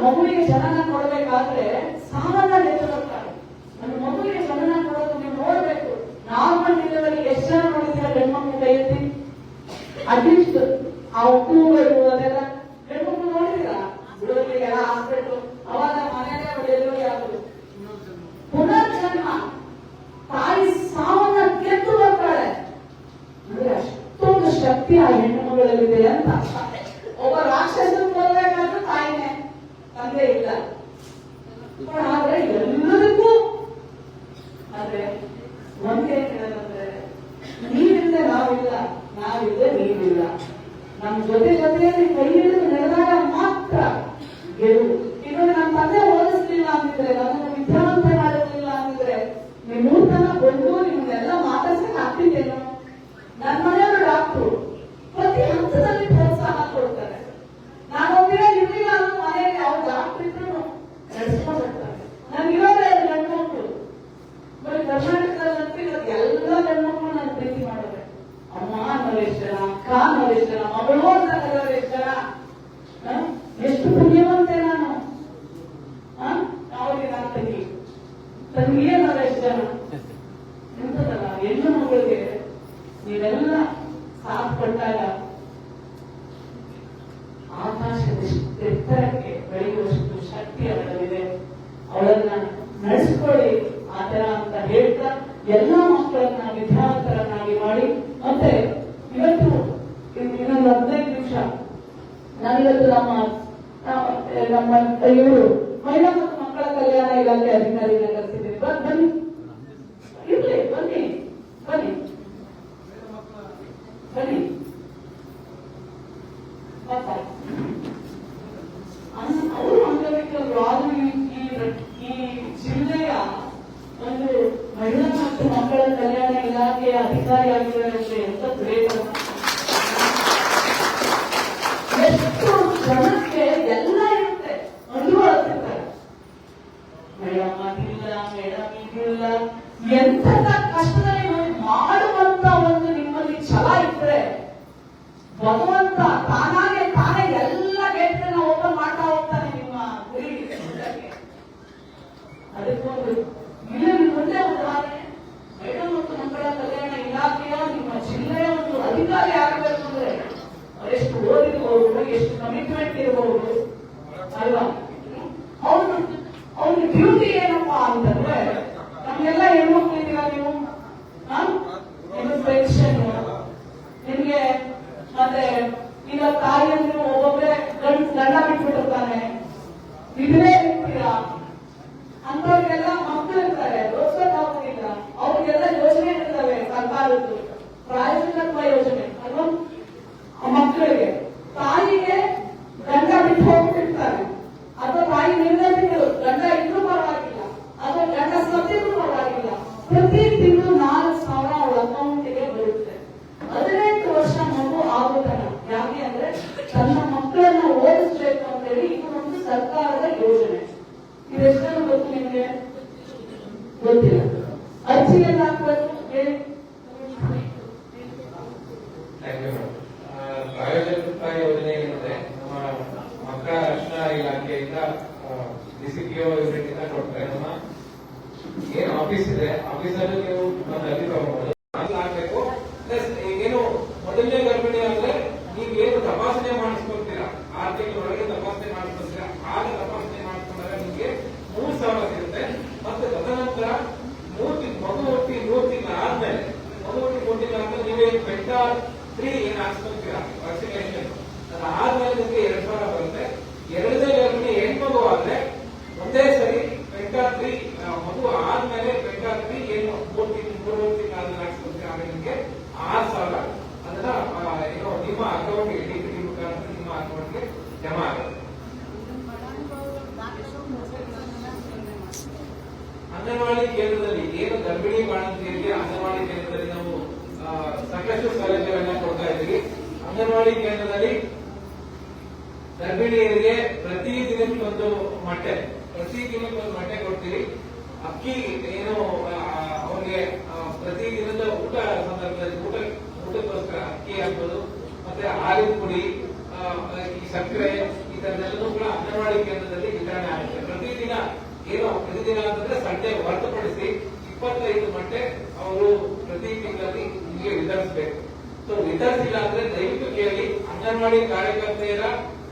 ಮಗುವಿಗೆ ಜನನ ಕೊಡಬೇಕಾದ್ರೆ ಸಾಮಾನ್ಯ ಲೆಕ್ಕಬರ್ತಾರೆ. ನನ್ನ ಮಗುವಿಗೆ ಜನನ ಕೊಡೋದು ನೀವು ನೋಡ್ಬೇಕು. ನಾರ್ಮಲ್ ಡೆಲಿವರಿ ಎಷ್ಟು ಜನ ನೋಡಿದ್ರೆ ಗಂಡ್ಮಕ್ಳು ಕೈ ಎತ್ತಿ? ಅಟ್ಲೀಸ್ಟ್ ಆ ಕೂಗಳು ಅದೆಲ್ಲ ಗಂಡ್ಮಕ್ಳು ನೋಡಿದಿರ? ಬಿಡೋರಿಗೆಲ್ಲ ಹಾಸ್ಪಿಟ್ಲು ಅವಾಗ ಮನೆಯಲ್ಲೇ ಡೆಲಿವರಿ ಆಗೋದು. ಪುನರ್ಜನ್ಮ, ತಾಯಿ ಸಾವನ್ನ ಗೆದ್ದು ಬರ್ತಾಳೆ ಅಂದ್ರೆ ಅಷ್ಟೊಂದು ಶಕ್ತಿ ಆ ಹೆಣ್ಣು ಮಗಳಲ್ಲಿದೆ ಅಂತ. ಒಬ್ಬ ರಾಕ್ಷಸನ ಕೊಲ್ಲಬೇಕಾದ್ರೂ ತಾಯಿನೇ, ತಂದೆ ಇಲ್ಲ. ಆದ್ರೆ ಎಲ್ಲರಿಗೂ ಆದ್ರೆ ಒಂದೇ ಹೇಳೋದಂದ್ರೆ, ನೀವಿಲ್ಲದೆ ನಾವಿಲ್ಲ, ನಾವಿಲ್ಲದೆ ನೀವಿಲ್ಲ. ನಮ್ಮ ಜೊತೆಯಲ್ಲಿ ಕೈ ಹಿಡಿದು ನಡೆದಾಗ ಮಾತ್ರ ಗೆಲುವು. ಇನ್ನೊಂದು ನಮ್ಮ ತಂದೆ ಓದಿಸ್ಲಿಲ್ಲ ಅಂತಿದ್ರೆ, ನನ್ನನ್ನು ವಿದ್ಯಾವಂತ ಮಾಡಿರ್ಲಿಲ್ಲ ಅಂತಿದ್ರೆ, ನೀವು 3 ಜನ ಬಂದು ನಿಮ್ಮನ್ನೆಲ್ಲ ಮಾತಾಡ್ಸಕ್ ಆಗ್ತಿದ್ದೇನೋ? ನನ್ನ ಮನೆಯವರು ಡಾಕ್ಟ್ರು ಪ್ರತಿ ಹಂತದಲ್ಲಿ ಪ್ರೋತ್ಸಾಹ ಕೊಡ್ತಾರೆ. ನಾನೊಂದಿನ ಇರ್ಲಿಲ್ಲ ಅನ್ನೋ ಮನೆಯಲ್ಲಿ ಅವ್ರು ಡಾಕ್ಟರ್ ಇದ್ರು ನಡೆಸ್ಕೊಂಡಿರ್ತಾರೆ. ನನ್ಗಿರೋದೇ 2 ಗಂಡು ಮಕ್ಕಳು. ಬರೀ ಕರ್ನಾಟಕದಲ್ಲಿ ಎಲ್ಲ ಗಂಡು ಮಕ್ಕಳು ನಾನು ಪ್ರೀತಿ ಮಾಡಿದ್ರೆ, ಅಮ್ಮ ಅನ್ನೋರು ಎಷ್ಟು ಜನ, ಅಕ್ಕ ಅನ್ನೋರು ಎಷ್ಟು ಜನ, ಮಗಳು ಅಂತ ಕರೆಯೋರು ಎಷ್ಟು ಜನ. ಎಷ್ಟು ಪುಣ್ಯವಂತೆ ನಾನು. ಅವ್ರಿಗೆ ನಾನು ತಂಗಿ ಅನ್ನೋರು ಎಷ್ಟು ಜನ. ಎಂತದಲ್ಲ ಹೆಣ್ಣು ಮಗಳಿಗೆ ನೀವೆಲ್ಲ ಸಾಥ್ ಕೊಟ್ಟಾಗ ಆಕಾಶದ ಎತ್ತರಕ್ಕೆ ಬೆಳೆಯುವಷ್ಟು ಶಕ್ತಿ ಅವಳಲ್ಲಿದೆ. ಅವಳನ್ನ ನಡೆಸ್ಕೊಳ್ಳಿ ಆತರ ಅಂತ ಹೇಳ್ತಾ ಎಲ್ಲಾ ಮಕ್ಕಳನ್ನ ವಿದ್ಯಾವಂತರನ್ನಾಗಿ ಮಾಡಿ. ಮತ್ತೆ ಇವತ್ತು ಇನ್ನೊಂದು 15 ನಿಮಿಷ ನಾನಿವತ್ತು ನಮ್ಮ ಇವರು ಮಹಿಳಾ ಮತ್ತು ಮಕ್ಕಳ ಕಲ್ಯಾಣ ಇಲಾಖೆ ಅಧಿಕಾರಿಗಳನ್ನ ಕರೆಸಿದ್ದೀನಿ. ಬನ್ನಿ, ಇರ್ಲಿ, ಬನ್ನಿ. ಅಧಿಕಾರಿ ಆಗಿರೋದ್ರೆ ಎಂತ ಗ್ರೇಟ್. ಎಷ್ಟು ಜನಕ್ಕೆ ಎಲ್ಲ ಇರುತ್ತೆ, ಅನುಭವಿಸ್ತಾರೆ. ಮೇಡಮ್ ಅದಿಲ್ಲ, ಮೇಡಮ್ ಇದಿಲ್ಲ, ಎಂತ ಕಷ್ಟದಲ್ಲಿ ಮಾಡುವಂತ ಒಂದು ನಿಮ್ಮಲ್ಲಿ ಛಲ ಇದ್ರೆ ಭಗವಂತ ತಾನಾಗೆ ತಾನೇ ಎಲ್ಲ ಗೇಟ್ಗಳನ್ನ ಓಪನ್ ಮಾಡ್ತಾ ಹೋಗ್ತಾನೆ ನಿಮ್ಮ ಗುರಿ. ಅದಕ್ಕೊಂದು ಇಲ್ಲಿ ಮುಂದೆ ಉದಾಹರಣೆ, ಮಹಿಳಾ ಮತ್ತು ಮಕ್ಕಳ ಕಲ್ಯಾಣ ಇಲಾಖೆಯ ನಿಮ್ಮ ಜಿಲ್ಲೆಯ ಒಂದು ಅಧಿಕಾರಿ ಆಗಬೇಕು ಅಂದ್ರೆ ಎಷ್ಟು ಓದಿರ್ಬಹುದು, ಎಷ್ಟು ಕಮಿಟ್ಮೆಂಟ್ ಇರಬಹುದು ಅಲ್ವಾ. ಅವ್ನ ಡ್ಯೂಟಿ ಏನಪ್ಪಾ ಅಂತಂದ್ರೆ, ನಮ್ಗೆಲ್ಲ ಹೆಣ್ಮಕ್ಳು ಇದ್ದೀರಾ ನೀವು, ನಿಮ್ಗೆ ಪೆನ್ಷನ್, ನಿಮ್ಗೆ ಮತ್ತೆ ಈಗ ತಾಯಿಯಂದ್ರು ಒಬ್ಬೊಬ್ರೆ ಗಂಡ ಬಿಟ್ಬಿಟ್ಟಿರ್ತಾನೆ, ಇದನ್ನೇ ಇರ್ತೀರಾ ಅಂತವ್ರಿಗೆಲ್ಲ ಮಕ್ಕಳು ಇರ್ತಾರೆ, ಓದಿಸೋದಾಗೋದಿಲ್ಲ, ಅವ್ರಿಗೆಲ್ಲ ಯೋಜನೆ ಇರ್ತವೆ ಸರ್ಕಾರದ್ದು, ಪ್ರಾಯೋಜಕತ್ವ ಯೋಜನೆ ಅಲ್ವಾ. ಮಕ್ಕಳಿಗೆ ತಾಯಿಗೆ ಗಂಡ ಬಿಟ್ಟು ಹೋಗ್ತಿರ್ತಾರೆ, ಅಥವಾ ತಾಯಿ ನಿರ್ಣಯಿಸಿದ್ರು ಗಂಡ ಇದ್ರೂ ಪರವಾಗಿಲ್ಲ, ಅಥವಾ ಗಂಡ ಸತ್ತಿದ್ರು ಪರವಾಗಿಲ್ಲ, ಪ್ರತಿ ತಿಂಗಳು 4,000 ಅವಳ ಅಕೌಂಟಿಗೆ ಬರುತ್ತೆ. 18 ವರ್ಷ ಮಗು ಆಗುತ್ತಾನ. ಯಾಕೆ ಅಂದ್ರೆ ತನ್ನ ಮಕ್ಕಳನ್ನ ಓದಿಸ್ಬೇಕು ಅಂತ ಹೇಳಿ ಇದು ಒಂದು ಸರ್ಕಾರದ ಯೋಜನೆ. ಇದೆಷ್ಟನ್ನು ಗೊತ್ತು ನಿಮಗೆ? ಗೊತ್ತಿಲ್ಲ. ಅರ್ಜಿ ಎಲ್ಲ ಹಾಕ್ಬೇಕು ಹೇಳಿ. ಪ್ರಾಯೋಜಕತ್ವ ಯೋಜನೆ ಏನಿದೆ ನಮ್ಮ ಮಕ್ಕಳ ರಕ್ಷಣಾ ಇಲಾಖೆಯಿಂದ ಡಿಸಿಪಿಒ ಯೂನಿಟ್ ಕೊಡ್ತಾರೆ. ನಮ್ಮ ಏನ್ ಆಫೀಸ್ ಇದೆ, ಆಫೀಸಲ್ಲೂ ನೀವು ಒಂದು ಅರ್ಜಿ ತಗೋಬಹುದು. ಆಗ್ಬೇಕು. ಪ್ಲಸ್ ಈಗೇನು ಮೊದಲನೇ ಗರ್ಭಿಣಿ ಅಂದ್ರೆ ನೀವೇನು ತಪಾಸಣೆ ಮಾಡಿಸ್ಕೊಳ್ತೀರಾ, 6 ತಿಂಗಳೊಳಗೆ ತಪಾಸಣೆ ಮಾಡಿಸ್ಕೊಳ್ತೀರಾ, ಆಗ ತಪಾಸಣೆ ಮಾಡಿಸ್ಕೊಂಡಾಗ ನಿಮ್ಗೆ 3,000 ಸಿಗುತ್ತೆ. ಮತ್ತೆ ತದನಂತರ ಮಗು ಹುಟ್ಟಿ 3 ತಿಂಗಳ ಆದ್ಮೇಲೆ, ಮಗು ಹುಟ್ಟಿ 3 ತಿಂಗಳ ಆದ್ಮೇಲೆ ನೀವೇ ಪೆಂಟಾ 3 ಏನ್ ಹಾಕ್ಸ್ಕೊಳ್ತೀರಾ ವ್ಯಾಕ್ಸಿನೇಷನ್, ಅದಾದ್ಮೇಲೆ ನಿಮ್ಗೆ 2,000 ಬರುತ್ತೆ. ಎರಡನೇ ಗರ್ಭಿಣಿ ಹೆಣ್ಮಗು ಆದ್ರೆ ಒಂದೇ ಸರಿ ಪೆಂಟಾ 3 ಮಗು ಆದ್ಮೇಲೆ ಪೆಂಟಾ 3 ಏನು 3 ತಿಂಗಳ ಆದ್ಮೇಲೆ ಹಾಕ್ಸ್ಕೊಳ್ತೀರಾ, ಆಮೇಲೆ ನಿಮ್ಗೆ 6,000 ಅದನ್ನ ಏನೋ ನಿಮ್ಮ ಅಕೌಂಟ್ಗೆ ಡಿಬಿಟಿ ಮುಖಾಂತರ ನಿಮ್ಮ ಅಕೌಂಟ್ಗೆ ಜಮಾ ಆಗುತ್ತೆ. ಅಂಗನವಾಡಿ ಕೇಂದ್ರದಲ್ಲಿ ಏನು ಗರ್ಭಿಣಿ ಬಾಣಂತಿಯರಿಗೆ ಅಂಗನವಾಡಿ ಕೇಂದ್ರದಲ್ಲಿ ನಾವು ಸಾಕಷ್ಟು ಸೌಲಭ್ಯಗಳನ್ನ ಕೊಡ್ತಾ ಇದ್ದೀವಿ. ಅಂಗನವಾಡಿ ಕೇಂದ್ರದಲ್ಲಿ ಗರ್ಭಿಣಿಯರಿಗೆ ಪ್ರತಿ ದಿನಕ್ಕೊಂದು ಮೊಟ್ಟೆ ಕೊಡ್ತೀವಿ. ಅಕ್ಕಿ ಏನು ಅವ್ರಿಗೆ ಪ್ರತಿ ದಿನದ ಊಟ ಸಂದರ್ಭದಲ್ಲಿ ಊಟಕ್ಕೋಸ್ಕರ ಅಕ್ಕಿ ಹಾಕೋದು, ಮತ್ತೆ ಹಾಲಿನ ಪುಡಿ, ಈ ಸಕ್ಕರೆ, ಈ ತರದೆಲ್ಲೂ ಕೂಡ ಅಂಗನವಾಡಿ ಕೇಂದ್ರದಲ್ಲಿ ವಿತರಣೆ ಆಗುತ್ತೆ. ಪ್ರತಿದಿನ ಅಂತಂದ್ರೆ ಸಂಡೆ ಹೊರತುಪಡಿಸಿ 25 ಮೊಟ್ಟೆ ಅವರು ಪ್ರತಿ ತಿಂಗಳಲ್ಲಿ ನಿಮಗೆ ವಿತರಿಸಬೇಕು. ಸೊ ವಿತರಿಸಿಲ್ಲ ಅಂದ್ರೆ ದಯವಿಟ್ಟು ಕೇಳಿ, ಅಂಗನವಾಡಿ ಕಾರ್ಯಕರ್ತೆಯರ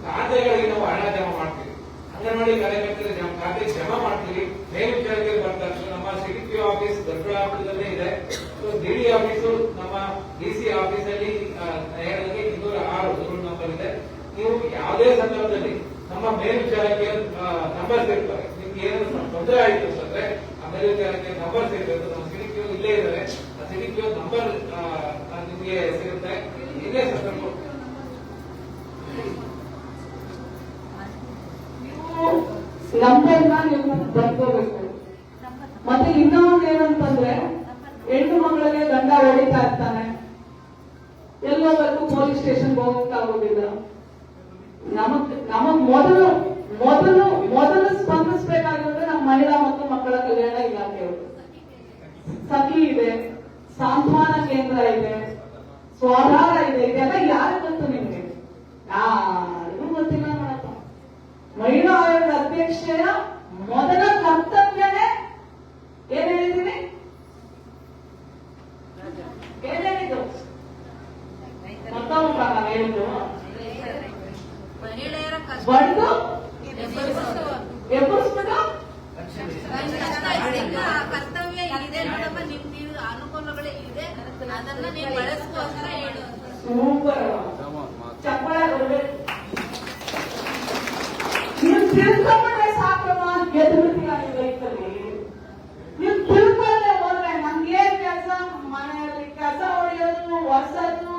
ಖಾತೆಗಳಿಗೆ ನಾವು ಹಣ ಜಮಾ ಮಾಡ್ತೀವಿ. ಅಂಗನವಾಡಿ ಕಾರ್ಯಕರ್ತರ ಖಾತೆಗೆ ಜಮಾ ಮಾಡ್ತೀವಿ. ಮೇಲ್ವಿಚಾರಕ್ಕೆ ಬರ್ತಾರೆ. ನಮ್ಮ ಸಿಡಿಪಿಒ ಆಫೀಸ್ ದೊಡ್ಡಬಳ್ಳಾಪುರದಲ್ಲೇ ಇದೆ. ಸೊ ಡಿಡಿ ಆಫೀಸು ನಮ್ಮ ಡಿಸಿ ಆಫೀಸ್ ಅಲ್ಲಿ 206 ನಂಬರ್ ಇದೆ. ನೀವು ಯಾವುದೇ ಸಂದರ್ಭದಲ್ಲಿ ನಮ್ಮ ಮೇಲ್ವಿಚಾರಕ್ಕೆ ನಂಬರ್ಸ್ ಇರ್ತಾರೆ. ನಿಮ್ಗೆ ಏನಾದ್ರು ತೊಂದರೆ ಆಯಿತು ಅಂತಂದ್ರೆ ಆ ಮೇಲ್ವಿಚಾರಕ್ಕೆ ನಂಬರ್ಸ್ ಇರಬೇಕು. ನಮ್ಮ ಸಿಡಿಪಿಒ ಇಲ್ಲೇ ಇದ್ದಾರೆ. ಆ ಸಿಡಿಪಿಒ ನಂಬರ್ ನಿಮ್ಗೆ ಸಿಗುತ್ತೆ. ಇದೇ ಸಂದರ್ಭ ನಂಬರ್ನ ನೀವು ಬರ್ಕೋಬೇಕು. ಮತ್ತೆ ಇನ್ನೊಂದು ಏನಂತಂದ್ರೆ, ಹೆಣ್ಣು ಮಗಳಿಗೆ ಗಂಡ ಹೊಡಿತಾ ಇರ್ತಾನೆ, ಎಲ್ಲೋಬೇಕು ಪೊಲೀಸ್ ಸ್ಟೇಷನ್ ಹೋಗಕ್ಕಾಗೋದಿಲ್ಲ. ನಮಗ್ ಮೊದಲು ಸ್ಪಂದಿಸಬೇಕಾಗಿದ್ರೆ ನಮ್ಮ ಮಹಿಳಾ ಮತ್ತು ಮಕ್ಕಳ ಕಲ್ಯಾಣ ಇಲಾಖೆಯವರು. ಸಖಿ ಇದೆ, ಸಾಂತ್ವನ ಕೇಂದ್ರ ಇದೆ, ಸ್ವಾಧಾರ ಇದೆ. ಇದೆಲ್ಲ ಯಾರು ಗೊತ್ತು ನಿಮ್ಗೆ? ಯಾರಿಗೂ ಗೊತ್ತಿಲ್ಲ ನೋಡಪ್ಪ. ಮಹಿಳಾ ಆಯೋಗದ ಅಧ್ಯಕ್ಷೆಯ ಮೊದಲ ಕರ್ತವ್ಯನೇ ಏನ್ ಹೇಳಿದ್ದೀನಿ? ಏನೇನಿದು ಮತ್ತೊಬ್ಬ ನಾನು ಹೇಳಿದ್ದು ಬಂದು ಎಬ್ಬರಿಸ್ಬಿಟ್ಟು ಕರ್ತವ್ಯ ಇದೆ ನೋಡಮ್ಮ, ನಿಮ್ಮ ಅನುಕೂಲಗಳೇ ಇದೆ, ಅದನ್ನ ನೀವು ಬಳಸ್ಕೋಸ್ಕರ ಹೇಳು. ಸೂಪರ್, ಚಪ್ಪಳ ಕೊಡ್ಬೇಕು. ನೀವು ತಿಳ್ಕೊಂಡ್ರೆ ಸಾಕಮ್ಮ, ಗೆದ್ಬಿಡ್ತೀರ ನೀವು ಲೈಫಲ್ಲಿ. ನೀವು ತಿಳ್ಕೊಂಡ್ರೆ ಹೋದ್ರೆ ನಮ್ಗೇನ್ ಕೆಲಸ, ಮನೆಯಲ್ಲಿ ಕಸ ಹೊಡೆಯೋದು, ಒರೆಸೋದು,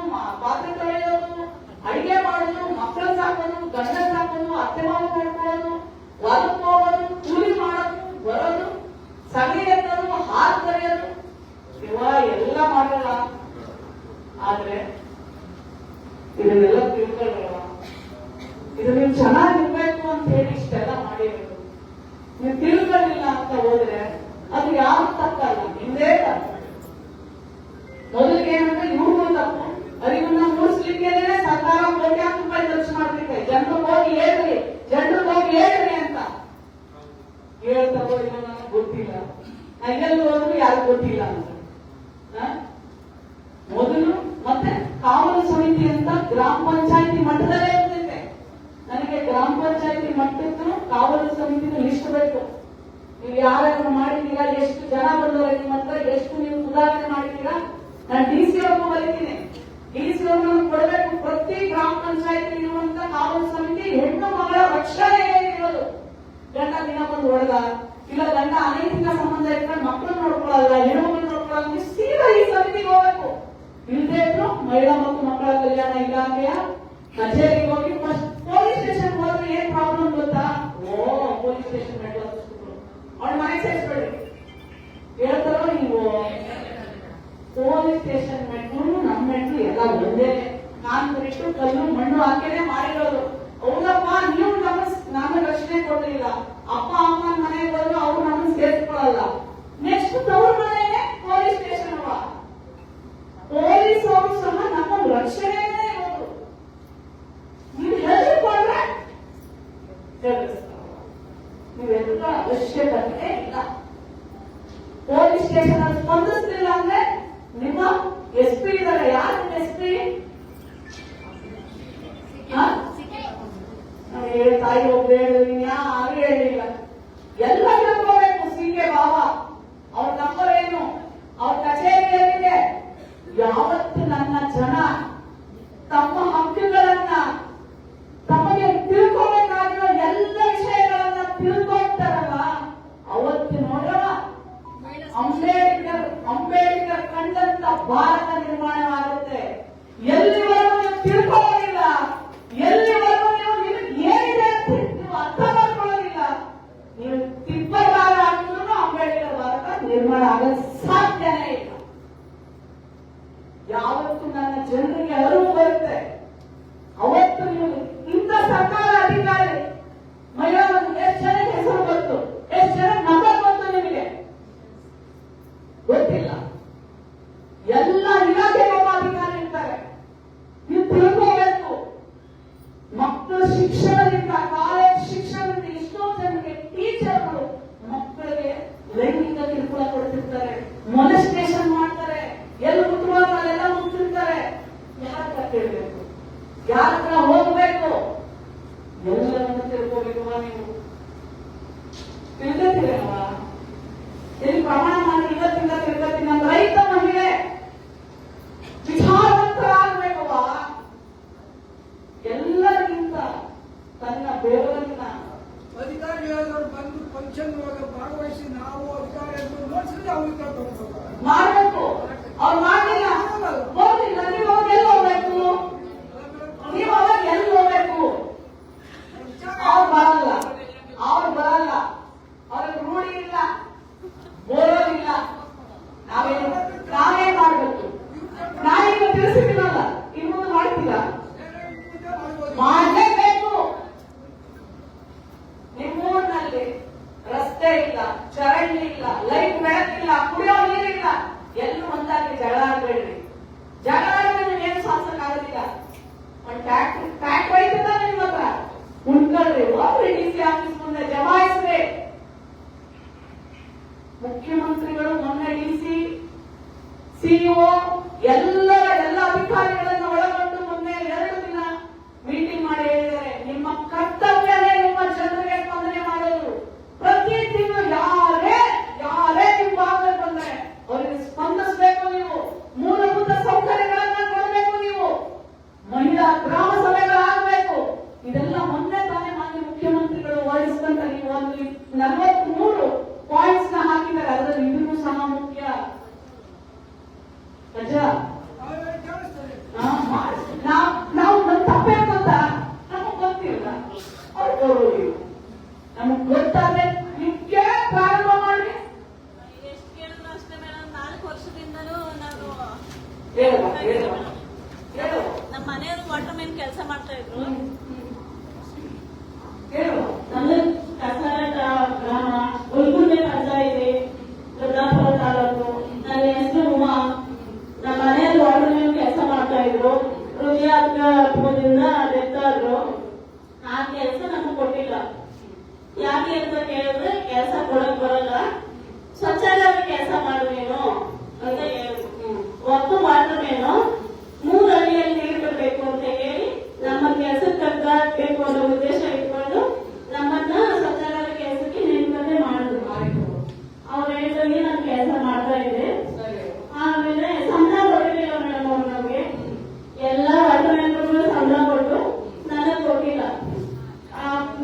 ಪಾತ್ರೆ ತೊಳೆಯೋದು, ಅಡಿಗೆ ಮಾಡೋದು, ಮಕ್ಕಳು ಸಾಕೋದು, ಗಂಡ ಸಾಕೋದು, ಅತ್ತೆ ಮಾವ ನೋಡ್ಕೊಳ್ಳೋದು, ಹೊಲಕ್ಕೆ ಹೋಗೋದು, ಕೂಲಿ ಮಾಡೋದು, ಬರೋದು, ಸಗಣಿ ಎತ್ತೋದು, ಹಾಲು ಕರೆಯೋದು, ಎಲ್ಲ ಮಾಡಲ್ಲ, ಆದ್ರೆ ಇದನ್ನೆಲ್ಲ ತಿಳ್ಕೊಳ್ಳಲ್ಲ. ಇದು ನೀವು ಚೆನ್ನಾಗಿರ್ಬೇಕು ಅಂತ ಹೇಳಿ ಇಷ್ಟೆಲ್ಲ ಮಾಡಿರೋದು. ನೀವು ತಿಳ್ಕೊಳ್ಳಿಲ್ಲ ಅಂತ ಹೋದ್ರೆ ಅದು ಯಾರು ತಪ್ಪಲ್ಲ, ನಿಮ್ದೇ ತಪ್ಪು. ಮೊದಲಿಗೆ ಏನಂದ್ರೆ ಇವ್ರಿಗೂ ತಪ್ಪು, ಅರಿವನ್ನ ಮೂಡಿಸ್ಲಿಕ್ಕೆ ಸರ್ಕಾರ ಕೋಟ್ಯಾಂತರ ರೂಪಾಯಿ ಖರ್ಚು ಮಾಡ್ತಿದೆ. ಜನರಿಗೆ ಹೋಗಿ ಹೇಳ್ರಿ ಅಂತ ಹೇಳ್ತಾರೋ ಇಲ್ಲ ನನಗೆ ಗೊತ್ತಿಲ್ಲ. ಎಲ್ಲಿ ಹೋದ್ರು ಯಾರು ಗೊತ್ತಿಲ್ಲ ಅಂತ. ಮೊದಲು ಮತ್ತೆ ಕಾವಲು ಸಮಿತಿ ಅಂತ ಗ್ರಾಮ ಪಂಚಾಯತಿ ಮಟ್ಟದಲ್ಲೇ ಇರ್ತೈತೆ. ನನಗೆ ಗ್ರಾಮ ಪಂಚಾಯತಿ ಮಟ್ಟದ್ದು ಕಾವಲು ಸಮಿತಿ ಲಿಸ್ಟ್ ಬೇಕು. ನೀವು ಯಾರ್ಯಾರು ಮಾಡಿದ್ದೀರಾ, ಎಷ್ಟು ಜನ ಬಂದವರು ನಿಮ್ಮ ಹತ್ರ, ಎಷ್ಟು ನೀವು ಸುಧಾರಣೆ ಮಾಡಿದ್ದೀರಾ. ನಾನು DC ಅವ್ರಿಗೂ ಬರೀತೀನಿ. DC ಅವ್ರನ್ನ ಕೊಡಬೇಕು. ಪ್ರತಿ ಗ್ರಾಮ ಪಂಚಾಯತಿ ಇರುವಂತ ಕಾವಲು ಸಮಿತಿ ಹೆಣ್ಣು ಮಗಳ ರಕ್ಷಣೆ ಏನಿರೋದು. ಗಂಡ ದಿನ ಬಂದು ಹೊಡೆದ, ಇಲ್ಲ ಗಂಡ ಅನೈತಿಕ ಸಂಬಂಧ ಇಟ್ಕೊಂಡು ಮಕ್ಕಳನ್ನ ನೋಡ್ಕೊಳ್ಳಲ್ಲ, ಹೆಣ್ಮಕ್ಳು ನೋಡ್ಕೊಳ್ಳಲ್ಲ, ಸೀದಾ ಈ ಸಮಿತಿಗೆ ಹೋಗ್ಬೇಕು. ಇಲ್ಲದೆ ಇದ್ರು ಮಹಿಳಾ ಮತ್ತು ಮಕ್ಕಳ ಕಲ್ಯಾಣ ಇಲಾಖೆಯ ಕಚೇರಿಗೆ ಹೋಗಿ ಫಸ್ಟ್ ಪೊಲೀಸ್ ಸ್ಟೇಷನ್ ಹೋದ್ರೆ ಏನ್ ಪ್ರಾಬ್ಲಮ್ ಗೊತ್ತಾ? ಪೊಲೀಸ್ ಸ್ಟೇಷನ್ ಮೆಟ್ಲು ಅವ್ರ ಮನೆ ಸೇರಿಸ್ಬೇಡ್ರಿ ಹೇಳ್ತಾರೋ ನೀವು. ಪೊಲೀಸ್ ಸ್ಟೇಷನ್ ಮೆಟ್ಲು ನಮ್ಮ ಮೆಟ್ಲು ಎಲ್ಲ ಒಂದೇ. ಕಾಂಕ್ರೀಟು ಕಲ್ಲು ಮಣ್ಣು ಹಾಕಿನೇ ಮಾಡಿರೋದು. ಹೌದಪ್ಪ, ನೀವು ನಮಗೆ ರಕ್ಷಣೆ ಕೊಡ್ಲಿಲ್ಲ. ಅಪ್ಪ ಅಮ್ಮನ ಮನೆಗೆ ಹೋದ್ರು ಅವ್ರು ನಮ್ಮನ್ನು ಸೇರಿಸ್ಕೊಳ್ಳಲ್ಲ. ನೆಕ್ಸ್ಟ್ ತವ್ರ ಮನೆಯೇ ಪೊಲೀಸ್ ಸ್ಟೇಷನ್. ಪೊಲೀಸ್ ಅವರು ಸಹ ನಮ್ಮ ರಕ್ಷಣೆಯೇ ಇರೋದು. ನೀವು ಹೇಳಿಕೊಂಡ್ರೆ ನೀವೆಲ್ಲ ಅವಶ್ಯಕತೆ ಇಲ್ಲ. ಪೊಲೀಸ್ ಸ್ಟೇಷನ್ ಅಲ್ಲಿ ಸ್ಪಂದಿಸ್ತಿಲ್ಲ ಅಂದ್ರೆ ನಿಮ್ಮ SP ಇದ್ದಾರೆ. ಯಾರು SP? ತಾಯಿ ಒಬ್ಬ ಹೇಳಿದ್ರಿ, ಯಾರು ಹೇಳಿಲ್ಲ. ಎಲ್ಲ ತಿಳ್ಕೋಬೇಕು. CK ಬಾಬಾ ಅವ್ರ ನಂಬರ್ ಏನು, ಅವ್ರ ಕಚೇರಿ ಏನಿದೆ. ಯಾವತ್ತು ನನ್ನ ಜನ ತಮ್ಮ ಹಕ್ಕುಗಳನ್ನ ತಮಗೆ ತಿಳ್ಕೋಬೇಕಾಗಿರೋ ಎಲ್ಲ ವಿಷಯಗಳನ್ನ ತಿಳ್ಕೊಳ್ತಾರಲ್ಲ, ಅವತ್ತು ನೋಡ್ರ ಅಂಬೇಡ್ಕರ್ ಕಂಡಂತ ಭಾರತ ನಿರ್ಮಾಣವಾಗುತ್ತೆ. ಎಲ್ಲಿವರೆಗೂ ನೀವು ತಿಳ್ಕೊಳ್ಳೋದಿಲ್ಲ, ಎಲ್ಲಿವರೆಗೂ ನೀವು ಏನಿದೆ ಅಂತ ನೀವು ಅರ್ಥ ಮಾಡ್ಕೊಳ್ಳೋದಿಲ್ಲ, ನೀವು ತಿಪ್ಪಲಾರ ಹಾಕಿದ್ರು ಅಂಬೇಡ್ಕರ್ ಭಾರತ ನಿರ್ಮಾಣ ಆಗಲು ಸಾಧ್ಯನೇ ಇಲ್ಲ. ಯಾವತ್ತು ನನ್ನ ಜನರಿಗೆ ಅರಿವು ಬರುತ್ತೆ ಅವತ್ತು ನೀವು ಇಂಥ ಸರ್ಕಾರ ಅಧಿಕಾರಿ ಮಹಿಳಾ ಎಷ್ಟು ಜನಕ್ಕೆ ಹೆಸರು ಬಂತು, ಎಷ್ಟು ಜನ ನಂಬರ್ ಬಂತು ನಿಮಗೆ ಗೊತ್ತಿಲ್ಲ. ಎಲ್ಲ ಇಲಾಖೆಗೆ ಒಬ್ಬ ಅಧಿಕಾರಿ ಇರ್ತಾರೆ. ನೀವು ತಿಳ್ಕೋಬೇಕು. ಮಕ್ಕಳ ಶಿಕ್ಷಣದಿಂದ, ಕಾಲೇಜ್ ಶಿಕ್ಷಣದಿಂದ ಎಷ್ಟೋ ಜನರಿಗೆ ಟೀಚರ್ಗಳು ಮಕ್ಕಳಿಗೆ ಲೈಂಗಿಕ ಕಿರುಕುಳ ಕೊಡ್ತಿರ್ತಾರೆ, ಮೊಲೆಸ್ಟೇಷನ್ ಮಾಡ್ತಾರೆ, ಎಲ್ಲಿ ಮುಟ್ಟುವಾಗ ಅಲ್ಲೆಲ್ಲ ಮುಟ್ಟಿರ್ತಾರೆ. ಯಾರ ಹತ್ರ ಕೇಳಬೇಕು, ಯಾರ ಹತ್ರ ಹೋಗ್ಬೇಕು, ಎಲ್ಲರನ್ನು ತಿಳ್ಕೋಬೇಕವ. ನೀವು ತಿಳ್ಕೊತೀರಲ್ವ? ಇಲ್ಲಿ ಪ್ರಮಾಣ ಮಾಡಿ ಇವತ್ತಿಂದ ತಿಳ್ಕೊತೀನಿ. ನನ್ನ ರೈತ ಮಹಿಳೆ ವಿಚಾರವಂತರಾಗಬೇಕವ. ಎಲ್ಲರಿಗಿಂತ ತನ್ನ ಬೆವರನ್ನ ಅಧಿಕಾರಿಗಳು ಬಂದು ಫಂಕ್ಷನ್ ಒಳಗೆ ಭಾಗವಹಿಸಿ ನಾವು ಅಧಿಕಾರಿಗಳು ನೋಡಿಸಿದ್ರೆ ಅವ್ರಿಗೆ ಮಾಡಬೇಕು. ಅವ್ರು ಮಾಡಲಿಲ್ಲ, ಹೋಗ್ಲಿಲ್ಲ. ನೀವು ಅವಾಗ ಎಲ್ಲಿ ಹೋಗ್ಬೇಕು? ನೀವು ಅವಾಗ ಎಲ್ಲಿ ಹೋಗ್ಬೇಕು? ಅವ್ರು ಬರಲ್ಲ, ಅವ್ರಿಗೆ ರೂಢಿ ಇಲ್ಲ, ಬೋರೋದಿಲ್ಲ. ನಾವೇ ಮಾಡ್ಬೇಕು. ನಾವೀಗ ತಿಳಿಸಿದ್ದೀನಲ್ಲ, ಇನ್ನೊಂದು ಮಾಡ್ತೀರ, ಮಾಡಲೇಬೇಕು. ನಿಮ್ಮೂರಿನಲ್ಲಿ ರಸ್ತೆ ಇಲ್ಲ, ಚರಂಡಿ ಇಲ್ಲ, ಲೈಟ್ ಬೆಳಕಿಲ್ಲ, ಕುಡಿಯೋ ನೀರಿಲ್ಲ. ಎಲ್ಲೂ ಒಂದಾಗಿ ಜಗಳ ಆಡ್ಬೇಡ್ರಿ. ಜಗಳ ಆಡಿದ್ರೆ ಏನು ಸಾಧಿಸಕ್ಕಾಗೋದಿಲ್ಲ. ಒಂದು ಟ್ಯಾಕ್ಟ್ ಹೋಯ್ತದ ನಿಮ್ಮ ಹತ್ರ ಉಂಡ್ಕೊಳ್ರಿ, ಹೋಗ್ರಿ DC ಆಫೀಸ್ ಮುಂದೆ ಜಮಾಯಿಸ್ರಿ. ಮುಖ್ಯಮಂತ್ರಿಗಳು ಮೊನ್ನೆ DC, CEO ಎಲ್ಲ ಅಧಿಕಾರಿಗಳನ್ನ ಒಳಗೊಂಡು ಮೊನ್ನೆ 2 ದಿನ ಮೀಟಿಂಗ್ ಮಾಡಿ ಹೇಳಿದ್ದಾರೆ, ನಿಮ್ಮ ಕರ್ತವ್ಯನೇ ನಿಮ್ಮ ಜನರಿಗೆ ಸ್ಪಂದನೆ ಮಾಡೋದು. ಪ್ರತಿ ತಿಂಗಳು ಯಾರೇ ನಿಮ್ಮ ಭಾಗದಲ್ಲಿ ಬಂದರೆ ಅವರಿಗೆ ಸ್ಪಂದಿಸಬೇಕು. ನೀವು ಮೂಲಭೂತ ಸೌಕರ್ಯಗಳನ್ನ ಕೊಡಬೇಕು. ನೀವು ಮಹಿಳಾ ಗ್ರಾಮ ಸಭೆಗಳಾಗಬೇಕು. ಇದೆಲ್ಲ ಮೊನ್ನೆ ತಾನೇ ಮಾನ್ಯ ಮುಖ್ಯಮಂತ್ರಿಗಳು ಹೊರಡಿಸಿದಂತ ನೀವು ಒಂದು 43 ಪಾಯಿಂಟ್ಸ್ ನ ಹಾಕಿದ್ದಾರೆ. ಅದರಲ್ಲಿ ಇದನ್ನು ಸಹ ಮುಖ್ಯ. ಹೇಳುವ ಹೇಳುವ ಹೇಳುವ ನಮ್ಮ ಮನೆಯವರು ವಾಟರ್ ಮ್ಯಾನ್ ಕೆಲಸ ಮಾಡ್ತಾ ಇದ್ರು. ಹೇಳುವ ನನ್ನ ಕಸರ ಗ್ರಾಮ ಉಲ್ಗುಂಡೆ ಪಂಚಾಯಿತಿ ರುದ್ರಾಪುರ ತಾಲೂಕು. ನನ್ನ ಹೆಸರು ಉಮಾ. ನಮ್ಮ ಮನೆಯಲ್ಲಿ ವಾಟರ್ ಮ್ಯಾನ್ ಕೆಲಸ ಮಾಡ್ತಾ ಇದ್ರು. ಹೃದಯಾಘಾತದಿಂದ ಡೆತ್ ಆದ್ರು. ಆ ಕೆಲಸ ನಮಗೆ ಕೊಟ್ಟಿಲ್ಲ. ಯಾಕೆ ಅಂತ ಕೇಳಿದ್ರೆ ಕೆಲಸ ಕೊಡಕ್ ಬರಲ್ಲ, ಶೌಚಾಲಯ ಕೆಲಸ ಮಾಡು ನೀನು ಅಂತ ಹೇಳಿದ್ರು. ಒಟ್ಟು ವಾಟರ್ ಮ್ಯಾನು 3 ಅಡಿಯಲ್ಲಿ ನೀರು ಬಿಡಬೇಕು ಅಂತ ಹೇಳಿ ನಮ್ಮ ಕೆಲಸಕ್ಕೆ ಕಗ್ಗಬೇಕು ಅನ್ನೋ ಉದ್ದೇಶ ಇಟ್ಕೊಂಡು ನಮ್ಮನ್ನ ಶೌಚಾಲಯ ಕೆಲಸಕ್ಕೆ ನೇಮಕತೆ ಮಾಡಿದ್ರು. ಅವ್ರು ಹೇಳಿದಂಗೆ ನಾನು ಕೆಲಸ ಮಾಡ್ತಾ ಇದ್ದೆ. ಆಮೇಲೆ ಸಂಬಳ ಕೊಟ್ಟಿಲ್ಲ ಮೇಡಮ್ ಅವ್ರು ನಮ್ಗೆ. ಎಲ್ಲ ವಾಟರ್ ಮ್ಯಾನ್ಗಳು ಸಂಬಳ ಕೊಟ್ಟು ನನಗೆ ಕೊಟ್ಟಿಲ್ಲ.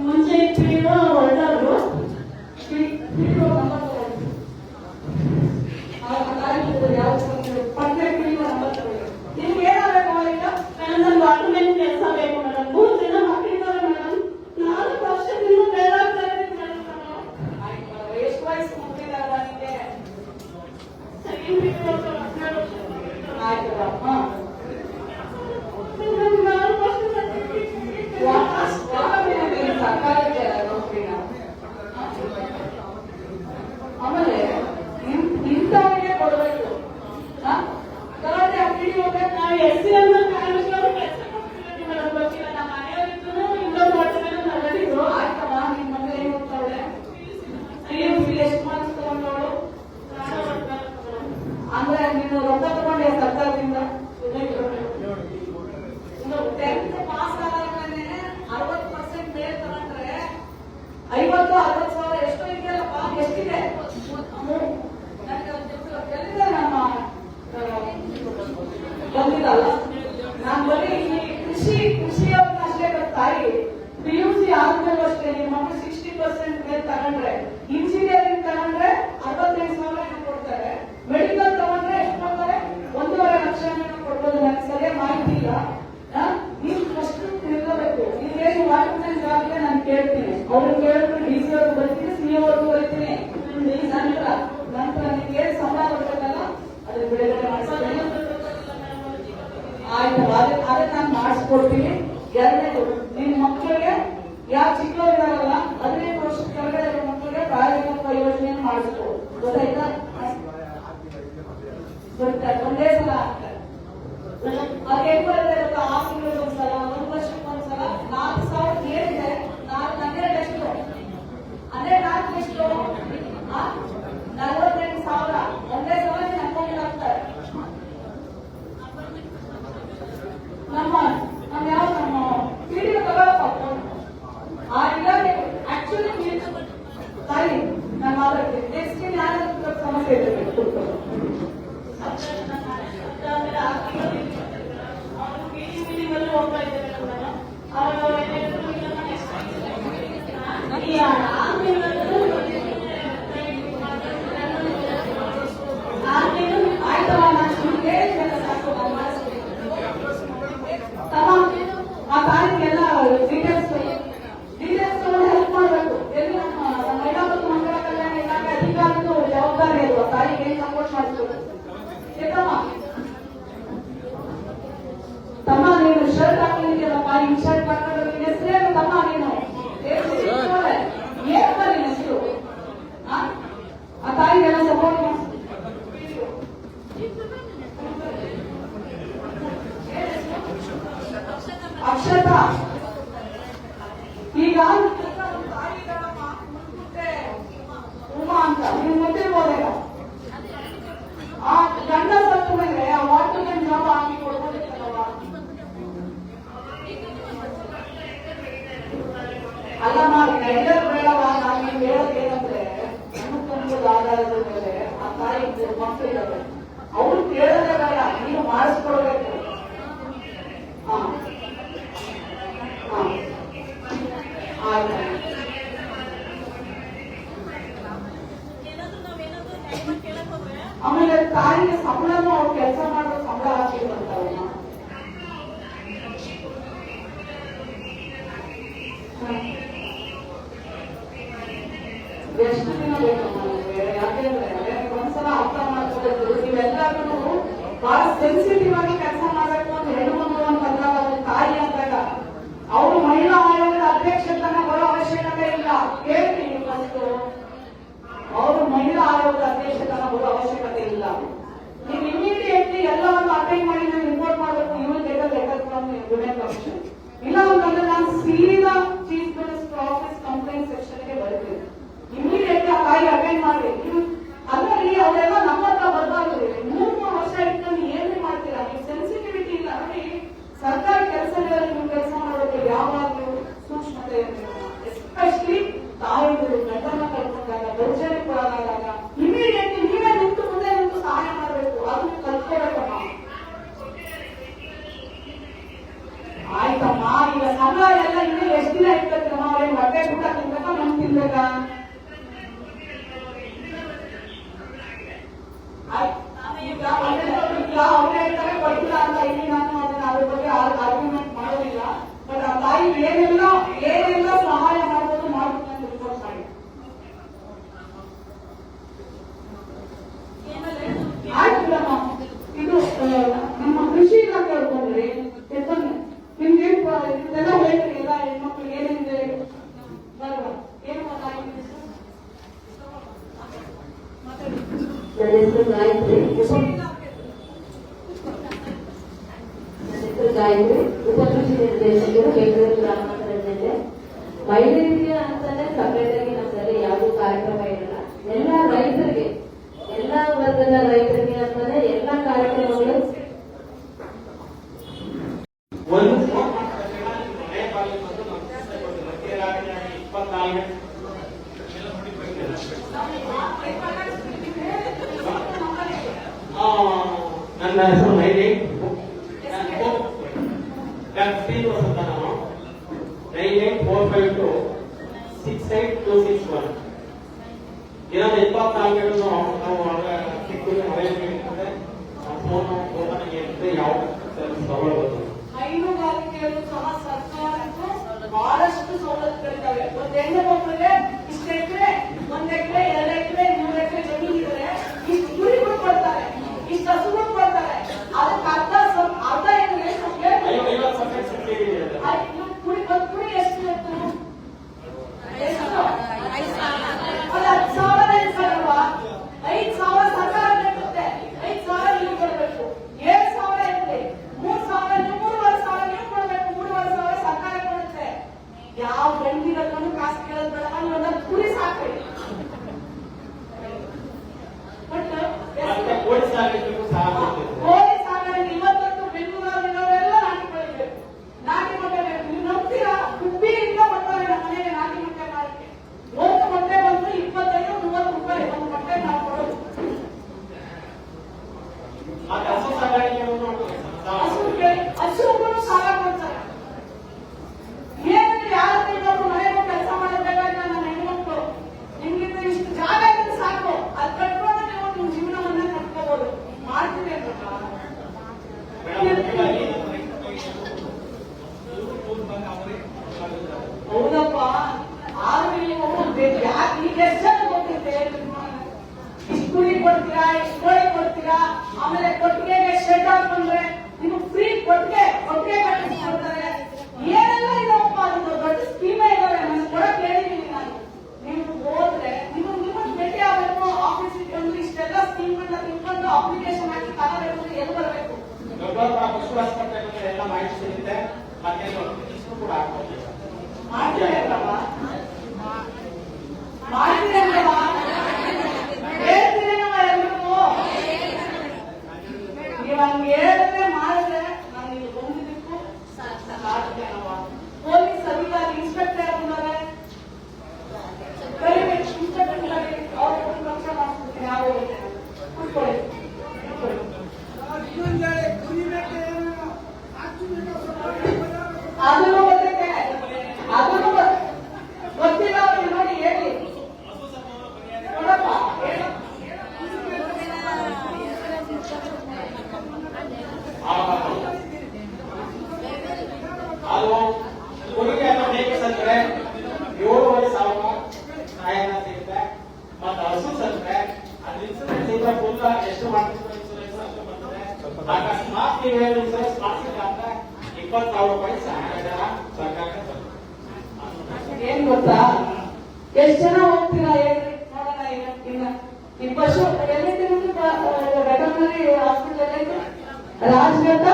ಮುಂಚೆ ಪಿಡಿಒ ಹೊರಟವ್ರು. ನಿಮ್ಗೆ ಏನಾಗಬೇಕು ಈಗ? ಮೇಡಮ್ ನನ್ ವಾಟರ್ ಮ್ಯಾನ್ ಕೆಲಸ ಬೇಕು ಮೇಡಮ್. 3 ದಿನ ಮಕ್ಕಳಿದ್ದಾರೆ ಮೇಡಮ್. 4 ವರ್ಷದಿಂದ ಬೇಡಾಗ್ತಾ ಇದ್ದೀನಿ ಮೇಡಮ್ ನಾನು. ಎಷ್ಟು ವಯಸ್ಸು ಮುಗಿದಾಗ ನಿಮಗೆ? ಸೆಕೆಂಡ್ ಪಿಡಿಒ ಆಯ್ತಮ್ಮ. ಮೇಡಮ್ 4 ವರ್ಷ ಸರ್ಕಾರಕ್ಕೆ ನೌಕರಿನ. ಆಮೇಲೆ ಇಂಥವರಿಗೆ ಕೊಡಬೇಕು. ಗಲಾಟೆ ಪಿಡಿಒಗೆ ನಾವು ಎಸ್ಸಿ ಅನ್ನೋ ಕಾರಣಕ್ಕವರು ಕೆಲಸ ಕೊಡ್ತೀವಿ ಮೇಡಮ್. ಗೊತ್ತಿಲ್ಲ. ನಮ್ಮ ಮನೆಯವರಿದ್ರು ಇನ್ನೊಂದು ವಾಟರ್ ಮ್ಯಾನ್ ತಗೊಂಡಿದ್ರು. ಆಯ್ತಮ್ಮ. ನಿಮ್ಮ ಮನೆ ಏನ್ ಹೋಗ್ತಾಳೆ? ಎಷ್ಟು ಮಾರ್ಕ್ಸ್ ತಗೊಂಡವಳು? ಅಂದ್ರೆ ನೀನು ರೊಕ್ಕ ತಗೊಂಡೆ ಸರ್ಕಾರದಿಂದ? 10th ಪಾಸ್ ಆದ್ಮೇಲೆ 60% ಮೇಲೆ ತಗೊಂಡ್ರೆ 50-60 ಸಾವಿರ ಎಷ್ಟು ಇದೆಯಲ್ಲಪ್ಪ? ಎಷ್ಟಿದೆ? ಎಲ್ಲಿದೆ ನಮ್ಮ ಬಂದಿದ್ದಲ್ಲ. ನಾನು ಬರೀ ಕೃಷಿಯವ್ರನ್ನ ಅಷ್ಟೇ ತಾಯಿ. PUC ಆದ್ಮೇಲೆ ಅಷ್ಟೇ ನಿಮ್ಮ ಮಕ್ಕಳು 60% ಮೇಲೆ ತಗೊಂಡ್ರೆ, ಇಂಜಿನಿಯರಿಂಗ್ ತಗೊಂಡ್ರೆ 65,000 ಕೊಡ್ತಾರೆ. ಮೆಡಿಕಲ್ ತಗೊಂಡ್ರೆ ಎಷ್ಟು ಕೊಡ್ತಾರೆ? 1.5 ಲಕ್ಷ ಕೊಡ್ಬೋದು. ನನಗೆ ಸರಿಯಾಗಿ ಮಾಹಿತಿ ಇಲ್ಲ. ನೀವು ಫಸ್ಟ್ ತಿಳ್ಕೋಬೇಕು. ನೀವೇನು ವಾಟರ್ ಮ್ಯಾನ್ ಜಾಬ್ಗೆ ನಾನು ಕೇಳ್ತೀನಿ. ಅವ್ರು ಕೇಳಿದ್ರೆ DC ಅವ್ರಿಗೆ ಬರ್ತೀನಿ, CA ಅವ್ರಿಗೂ ಬರ್ತೀನಿ. ನಂತರ ನಿಮ್ಗೆ ಏನು ಸಂಬಳ ಬರ್ಬೇಕಲ್ಲ ಅದ್ರ ಬಿಡುಗಡೆ ಮಾಡಿಸ್ತೀನಿ. ಆಯ್ತು, ಅದೇ ನಾನು ಮಾಡಿಸ್ಕೊಡ್ತೀನಿ. ಎರಡನೇದು, ನಿಮ್ ಮಕ್ಕಳಿಗೆ ಯಾವ ಚಿಕ್ಕವರಿದಾರಲ್ಲ 15 ವರ್ಷದ ಕೆಳಗಡೆ ಇರೋ ಮಕ್ಕಳಿಗೆ ಪ್ರಾಯೋಗಿಕ ಯೋಜನೆಯನ್ನು ಮಾಡಿಸ್ಕೊಡು. ಗೊತ್ತಾಯ್ತಾ? ಬರ್ತಾರೆ ಒಂದೇ ಸಲ ಆಗ್ತಾರೆ. ಅದು ಹೆಂಗ್ ಬರುತ್ತೆ ಗೊತ್ತಾ? 6 ತಿಂಗಳಿಗೆ ಒಂದ್ಸಲ, 1 ವರ್ಷಕ್ಕೆ ಒಂದ್ಸಲ. 4,000 ಏನಿದೆ? 12 ಎಷ್ಟು? ಅದೇ 4 ಎಷ್ಟು? 48,000 ಒಂದೇ ಸಲ ಅಕೌಂಟ್ ಹಾಕ್ತಾರೆ. ನಮ್ಮ ಯಾವ ನಮ್ಮ ಪಿಡಿಒ ತಗೊಳಪ್ಪ. ಆ ಇಲಾಖೆ ಆಕ್ಚುಲಿ ತಾಯಿ ನಾನು ಮಾತಾಡ್ತೀನಿ. ನೆಕ್ಸ್ಟ್ ಯಾರು ಸಮಸ್ಯೆ ಇರಬೇಕು. ಹೋಗ್ತಾ ಇದ್ದಾರೆ ಮೇಡಮ್. ಅವರು ಆಯ್ತಮ್ಮ, ನಾನು ಹೇಳಿದ್ದೆ ಸಾಕು. ಆ ತಾಯಿಗೆಲ್ಲ ಡೀಟೇಲ್ಸ್ ಹೆಲ್ಪ್ ಮಾಡಬೇಕು. ಎಲ್ಲಿ ನಮ್ಮ ಮಹಿಳಾ ಮತ್ತು ಮಕ್ಕಳ ಕಲ್ಯಾಣ ಇಲಾಖೆ ಅಧಿಕಾರಿಗಳು ಜವಾಬ್ದಾರಿ ಅದು. ತಾಯಿಗೆ ಏನು ಸಪೋರ್ಟ್ ಮಾಡಿಸ್ಬೇಕು. ಯಾಕಮ್ಮ ತಮ್ಮ ನೀನು ಶರ್ಟ್ ಹಾಕೊಂಡಿದ್ಯಲ್ಲಪ್ಪ, ಈ ಶರ್ಟ್ ಹಾಕೊಂಡು ನಿನ್ನ ಹೆಸರೇನು ತಮ್ಮ? ನೀನು ಏನಪ್ಪ ನಿನ್ನ ಹೆಸರು? ಆ ತಾಯಿಗೆಲ್ಲ ಸಪೋರ್ಟ್ ಮಾಡಿ. ಅಕ್ಷತಾ, ಈಗ ಉಮಾ ಅಂತ ನೀವು ಗೊತ್ತಿರ್ಬೋದೇಗ. ಆ ಗಂಡ ಸತ್ತ ಮೇಲೆ ಆ ವಾಟರ್ ಮ್ಯಾನ್ ಜಾಬ್ ಹಾಕಿ ಕೊಡ್ಬೋದಿತ್ತಲ್ವ? ಅಲ್ಲಮ್ಮ, ಎಲ್ಲರೂ ಬೇಡವಾ? ನಾನು ನೀವು ಹೇಳೋದು ಏನಂದ್ರೆ, ಅನುಕಂಪದ ಆಧಾರದ ಮೇಲೆ ಆ ತಾಯಿ ಮಕ್ಕಳಿದ್ದಾರೆ, ಅವ್ರು ಕೇಳೋದೇ ಬೇಡ, ನೀನು ಮಾಡಿಸ್ಕೊಡ್ಬೇಕು. ಹಾ ಆಯ್ತು. ಆಮೇಲೆ ತಾಯಿಗೆ ಸಂಬಳನೂ ಅವ್ರು ಕೆಲಸ ಮಾಡೋ ಸಂಬಳ ಹಾಕಿರುವಂತವನ್ನ ಎಷ್ಟು ದಿನ ಬೇಕಮ್ಮ ನಿಮಗೆ? ಯಾಕೆಂದ್ರೆ ಒಂದ್ಸಲ ಅರ್ಥ ಮಾಡ್ಕೋಬೇಕು. ನೀವೆಲ್ಲರೂ ಬಹಳ ಸೆನ್ಸಿಟಿವ್ ಒಂದು ಅಧ್ಯಕ್ಷತನ ಬರೋ ಅವಶ್ಯಕತೆ ಇಲ್ಲ. ನೀವು ಇಮಿಡಿಯೇಟ್ಲಿ ಎಲ್ಲವನ್ನು ಅಟೆಂಡ್ ಮಾಡಿ ನೀವು ರಿಪೋರ್ಟ್ ಮಾಡಬೇಕು. You will get a letter from women commission. ಇಲ್ಲ ಅಂತಂದ್ರೆ ನಾನು ಸೀದಾ ಚೀಫ್ ಮಿನಿಸ್ಟರ್ ಆಫೀಸ್ ಕಂಪ್ಲೇಂಟ್ ಸೆಕ್ಷನ್ಗೆ ಬರ್ತೀನಿ. ಇಮಿಡಿಯೇಟ್ಲಿ ಆ ತಾಯಿ ಅಟೆಂಡ್ ಮಾಡಿ. ಅಲ್ಲರಿ ಅವರೆಲ್ಲ ನಮ್ಮ ಹತ್ರ ಬರ್ಬಾರ್ದು. 3 ವರ್ಷ ಇಟ್ಕೊಂಡು ಏನೇ ಮಾಡ್ತೀರಾ ನೀವು? ಸೆನ್ಸಿಟಿವಿಟಿ ಇಲ್ಲ ನೋಡಿ. ಸರ್ಕಾರಿ ಕೆಲಸಗಳಲ್ಲಿ ನೀವು ಕೆಲಸ ಮಾಡೋದು ಯಾವಾಗಲೂ ಸೂಕ್ಷ್ಮತೆ ಎಸ್ಪೆಷಲಿ ತಾಯಿಗಳು ಗಂಡನ ಕಳ್ಕೊಂಡಾಗ ದೌರ್ಜನ್ಯಕ್ಕೊಳಗಾದಾಗ ಇಮಿಡಿಯೇಟ್ಲಿ ನೀವೇ ನಿಂತು ಮುಂದೆ ನಿಂತು ಸಹಾಯ ಮಾಡಬೇಕು. ಅದನ್ನು ಕಲ್ತ್ಕೋಬೇಕಮ್ಮ. ಆಯ್ತಮ್ಮ, ಈಗ ಸಂಬಳ ಎಲ್ಲ ಇನ್ನೂ ಎಷ್ಟು ದಿನ ಇರ್ತಕ್ಕಮ್ಮ? ಅವ್ರಿಗೆ ಹೊಟ್ಟೆ ಊಟ ತಿನ್ಬೇಕಾ ನಮ್ ತಿನ್ಬೇಕಾ? ಈಗ ಅವ್ರು ಹೇಳ್ತಾರೆ ಕೊಟ್ಟಿಲ್ಲ ಅಂತ. ಇಲ್ಲಿ ನಾನು ಅದನ್ನ ಅದ್ರ ಬಗ್ಗೆ ಆರ್ಗ್ಯುಮೆಂಟ್ ಮಾಡೋದಿಲ್ಲ. ಬಟ್ ಆ ತಾಯಿ ಏನೆಲ್ಲ ಸಹಾಯ ಮಾಡ್ಬೋದು ಮಾಡ್ಬೇಕು ಅಂತ ರಿಪೋರ್ಟ್ ಮಾಡಿ. ಆಯ್ತಲ್ಲಮ್ಮ, ಇದು ನಮ್ಮ ಕೃಷಿ ಇಲಾಖೆ ಹೇಳ್ಕೊಂಡ್ರಿ ನಿಮ್ಗೆ ಇದೆಲ್ಲ ಹೇಳ್ರಿ. ಎಲ್ಲ ಹೆಣ್ಮಕ್ಳು ಏನೇನಿದೆ ಬರಲ್ಲ ಏನು ನನ್ನ ಹೆಸರು ಗಾಯತ್ರಿ. ಉಪಕೃಷಿ ನಿರ್ದೇಶಕರು, ಬೆಂಗಳೂರು ಗ್ರಾಮಾಂತರ ಜಿಲ್ಲೆ. ಮಹಿಳೆಯರಿಗೆ ಅಂತಾನೆ ಸಪರೇಟ್ ಆಗಿ ನಮ್ಮಲ್ಲಿ ಯಾವುದೂ ಕಾರ್ಯಕ್ರಮ ಇರಲ್ಲ. ಎಲ್ಲ ರೈತರಿಗೆ, ಎಲ್ಲ ವರ್ಗದ ರೈತರಿಗೆ ಅಂತಾನೆ ಎಲ್ಲ ಕಾರ್ಯಕ್ರಮಗಳು. ನನ್ನ ಹೆಸರು ಮೈಲಿ. 15 ವರ್ಷದ ನಾನು 9845268261. ಇನ್ನೊಂದು 24 ನಾವು ಸಿಕ್ಕುದು ಮನೆಯಲ್ಲಿ ಫೋನ್ ನನಗೆ ಯಾವ ಸೌಲಭ್ಯ ಹೈನುಗಾರಿಕೆಯಲ್ಲೂ ಸಹ ಸರ್ಕಾರಕ್ಕೂ ಬಹಳಷ್ಟು ಸವಲತ್ತುಗಳಿದ್ದಾವೆ. ಒಂದು ಹೆಣ್ಣು ಮಕ್ಕಳಿಗೆ ಇಷ್ಟು ಎಕರೆ, 1 ಎಕರೆ, 2 ಎಕರೆ, 3 ಎಕರೆ ಜಮೀನು ಇದ್ರೆ ಇಷ್ಟು ಕುರಿಗಳು ಕೊಡ್ತಾರೆ, ಇಷ್ಟು ಹಸುಗಳು ಕೊಡ್ತಾರೆ. ಅದಕ್ಕೆ ಅರ್ಧ ಏನಿದೆ ನಮ್ಗೆ ಕುರಿ ಎಷ್ಟು ಇತ್ತು? ಎಷ್ಟು? ಅದು 10,000 ಇರ್ತಾರಲ್ವಾ? 5,000 ಸರ್ಕಾರ ಬೇಕಾಗುತ್ತೆ. 5,000 ನೀವು ಕೊಡ್ಬೇಕು. 7,000 ಇರಲಿ, 3,000 3,500 ನೀವು ಕೊಡ್ಬೇಕು. 3,500 ಸರ್ಕಾರ ಕೊಡುತ್ತೆ. ಯಾವ ಗಂಡಿರೋದನ್ನು ಕಾಸು ಕೇಳೋದು ಬೇಡ. ಒಂದು ಕುರಿ ಸಾಕ್ರಿ. ಬಟ್ ಕೋಳಿ ಸಾಕಾಣಿಕೆ ಇವತ್ತಂತೂ ಬೆಂಗಳೂರಿನವರೆಲ್ಲ ನಾಟಿ ಬೆಳಿಬೇಕು, ನಾಟಿ ಮೊಟ್ಟೆ ಬೇಕು. ನೀವು ನಂಬ್ತೀರಾ? ಹುಬ್ಬಿಯಿಂದ ಬರ್ತಾರೆ ನಮ್ಮ ಮನೆಗೆ ನಾಟಿ ಮೊಟ್ಟೆ ಮಾಡಕ್ಕೆ. 1 ಮೊಟ್ಟೆ ಬಂದು 25-30 ರೂಪಾಯಿ ಒಂದು ಮೊಟ್ಟೆ ನಾವು ಕೊಡೋದು. ಹಸುಗಳು ಸಾಲ ಕೊಡ್ತಾರೆ. ಏನಂದ್ರೆ ಯಾರು ಇನ್ನೊಬ್ರು ಮನೆಗೂ ಕೆಲಸ ಮಾಡಬೇಕಾದ್ರೆ ನನ್ನ ಹೆಣ್ಮಕ್ಳು ನಿಮ್ಗಿಂತ ಇಷ್ಟು ಜಾಗ ಇದ್ರೆ ಸಾಕು, ಅದು ಕಟ್ಕೊಂಡು ನೀವು ನಿಮ್ಮ ಜೀವನವನ್ನ ಕಟ್ಕೋಬಹುದು. ಮಾಡ್ತೀವಿ ಅಂತ ಹೌದಪ್ಪ. ಆದ್ರೆ ನೀವು ಯಾಕೆ ಈಗ ಎಷ್ಟು ಜನ ಗೊತ್ತಿದೆ? ಇಷ್ಟು ಕುರಿ ಕೊಡ್ತೀರಾ, ಇಷ್ಟು ಕೋಳಿ ಕೊಡ್ತೀರಾ, ಆಮೇಲೆ ಕೊಟ್ಟಿಗೆಗೆ ಶೆಡ್ ಹಾಕೊಂಡ್ರೆ ನಿಮಗೆ ಫ್ರೀ ಕೊಟ್ಟಿಗೆ ಕಟ್ಟಿಸ್ಕೊಡ್ತಾರೆ. ಏನೆಲ್ಲ ಇದಾವಪ್ಪ, ಅದು ದೊಡ್ಡ ಸ್ಕೀಮೇ ಇದಾವೆ. ನಾನು ಕೊಡಕ್ ಹೇಳಿದ್ದೀನಿ. ನಾನು ನೀವು ಹೋದ್ರೆ ನಿಮ್ಮನ್ನು ಭೇಟಿ ಆಗಬೇಕು. ಆಫೀಸಿಗೆ ಬಂದು ಇಷ್ಟೆಲ್ಲ ಸ್ಕೀಮ್ಗಳನ್ನ ತಿಳ್ಕೊಂಡು ಅಪ್ಲಿಕೇಶನ್ ಹಾಕಿ ತಗೋಬೇಕು. ಎಲ್ಲಿ ಬರಬೇಕು? ಪಶು ಆಸ್ಪತ್ರೆ ಎಲ್ಲ ಮಾಹಿತಿ ಸಿಗುತ್ತೆ. ಕೂಡ ಮಾಡ್ತೀರಿ ಅಲ್ವಾ? ಮಾಡ್ತೀರಿ ಅಲ್ವಾ? ಹೇಳ್ತೀರಿ ನಾವು ಎಲ್ರಿಗೂ. ನೀವು ಹಂಗೆ ಹೇಳಿದ್ರೆ ಮಾಡಿದ್ರೆ ನಾನು ಇಲ್ಲಿ ಬಂದಿದ್ದಕ್ಕೂ ಸಾಧ್ಯವವ. ಪೊಲೀಸ್ ಅಧಿಕಾರಿ ಇನ್ಸ್ಪೆಕ್ಟರ್ ಬಂದರೆ ಕರಿಬೇಕು. ಇನ್ಸ್ಪೆಕ್ಟರ್ ಅವ್ರ ಪಕ್ಷ ಮಾಡ್ತೀನಿ. ಯಾವ ಕೂತ್ಕೊಳ್ಳಿ. ಅದನ್ನು ಗೊತ್ತಿದೆ, ಅದನ್ನು ಗೊತ್ತಿಲ್ಲ ಅವ್ರಿಗೆ. ನೋಡಿ ಹೇಳಿ ನೋಡಪ್ಪ. ಅದು ಕುರಿಗೆ ಬೇಕು ಸಂದ್ರೆ 7,500 ಸಹಾಯನ ಸಿಗುತ್ತೆ. ಮತ್ತೆ ಹಸು ಸಂದ್ರೆ ಅದು ಇನ್ಸೂರೆನ್ಸ್ ಇದ್ರೆ ಫುಲ್ ಎಷ್ಟು ಮಾಡ್ತಿದ್ರು ಇನ್ಸೂರೆನ್ಸ್ ಅಂತ ಬರ್ತದೆ. ಅಕಸ್ಮಾತ್ ನೀವು ಇನ್ಸೂರೆನ್ಸ್ ಮಾಡ್ಸಿದ್ರೆ ಅಂದ್ರೆ 20,000 ರೂಪಾಯಿ ಸಹಾಯ ಸರ್ಕಾರಕ್ಕೆ ಬರ್ತದೆ. ಏನ್ ಗೊತ್ತಾ, ಎಷ್ಟು ಜನ ಹೋಗ್ತೀರಾ ಹೇಳ್ರಿ ನೋಡೋಣ. ಈಗ ಈ ಪಶು ಎಲ್ಲೈತೆ ವೆಟರ್ನರಿ ಹಾಸ್ಪಿಟಲ್ ಎಲ್ಲೈತೆ? ರಾಜಘಾಟ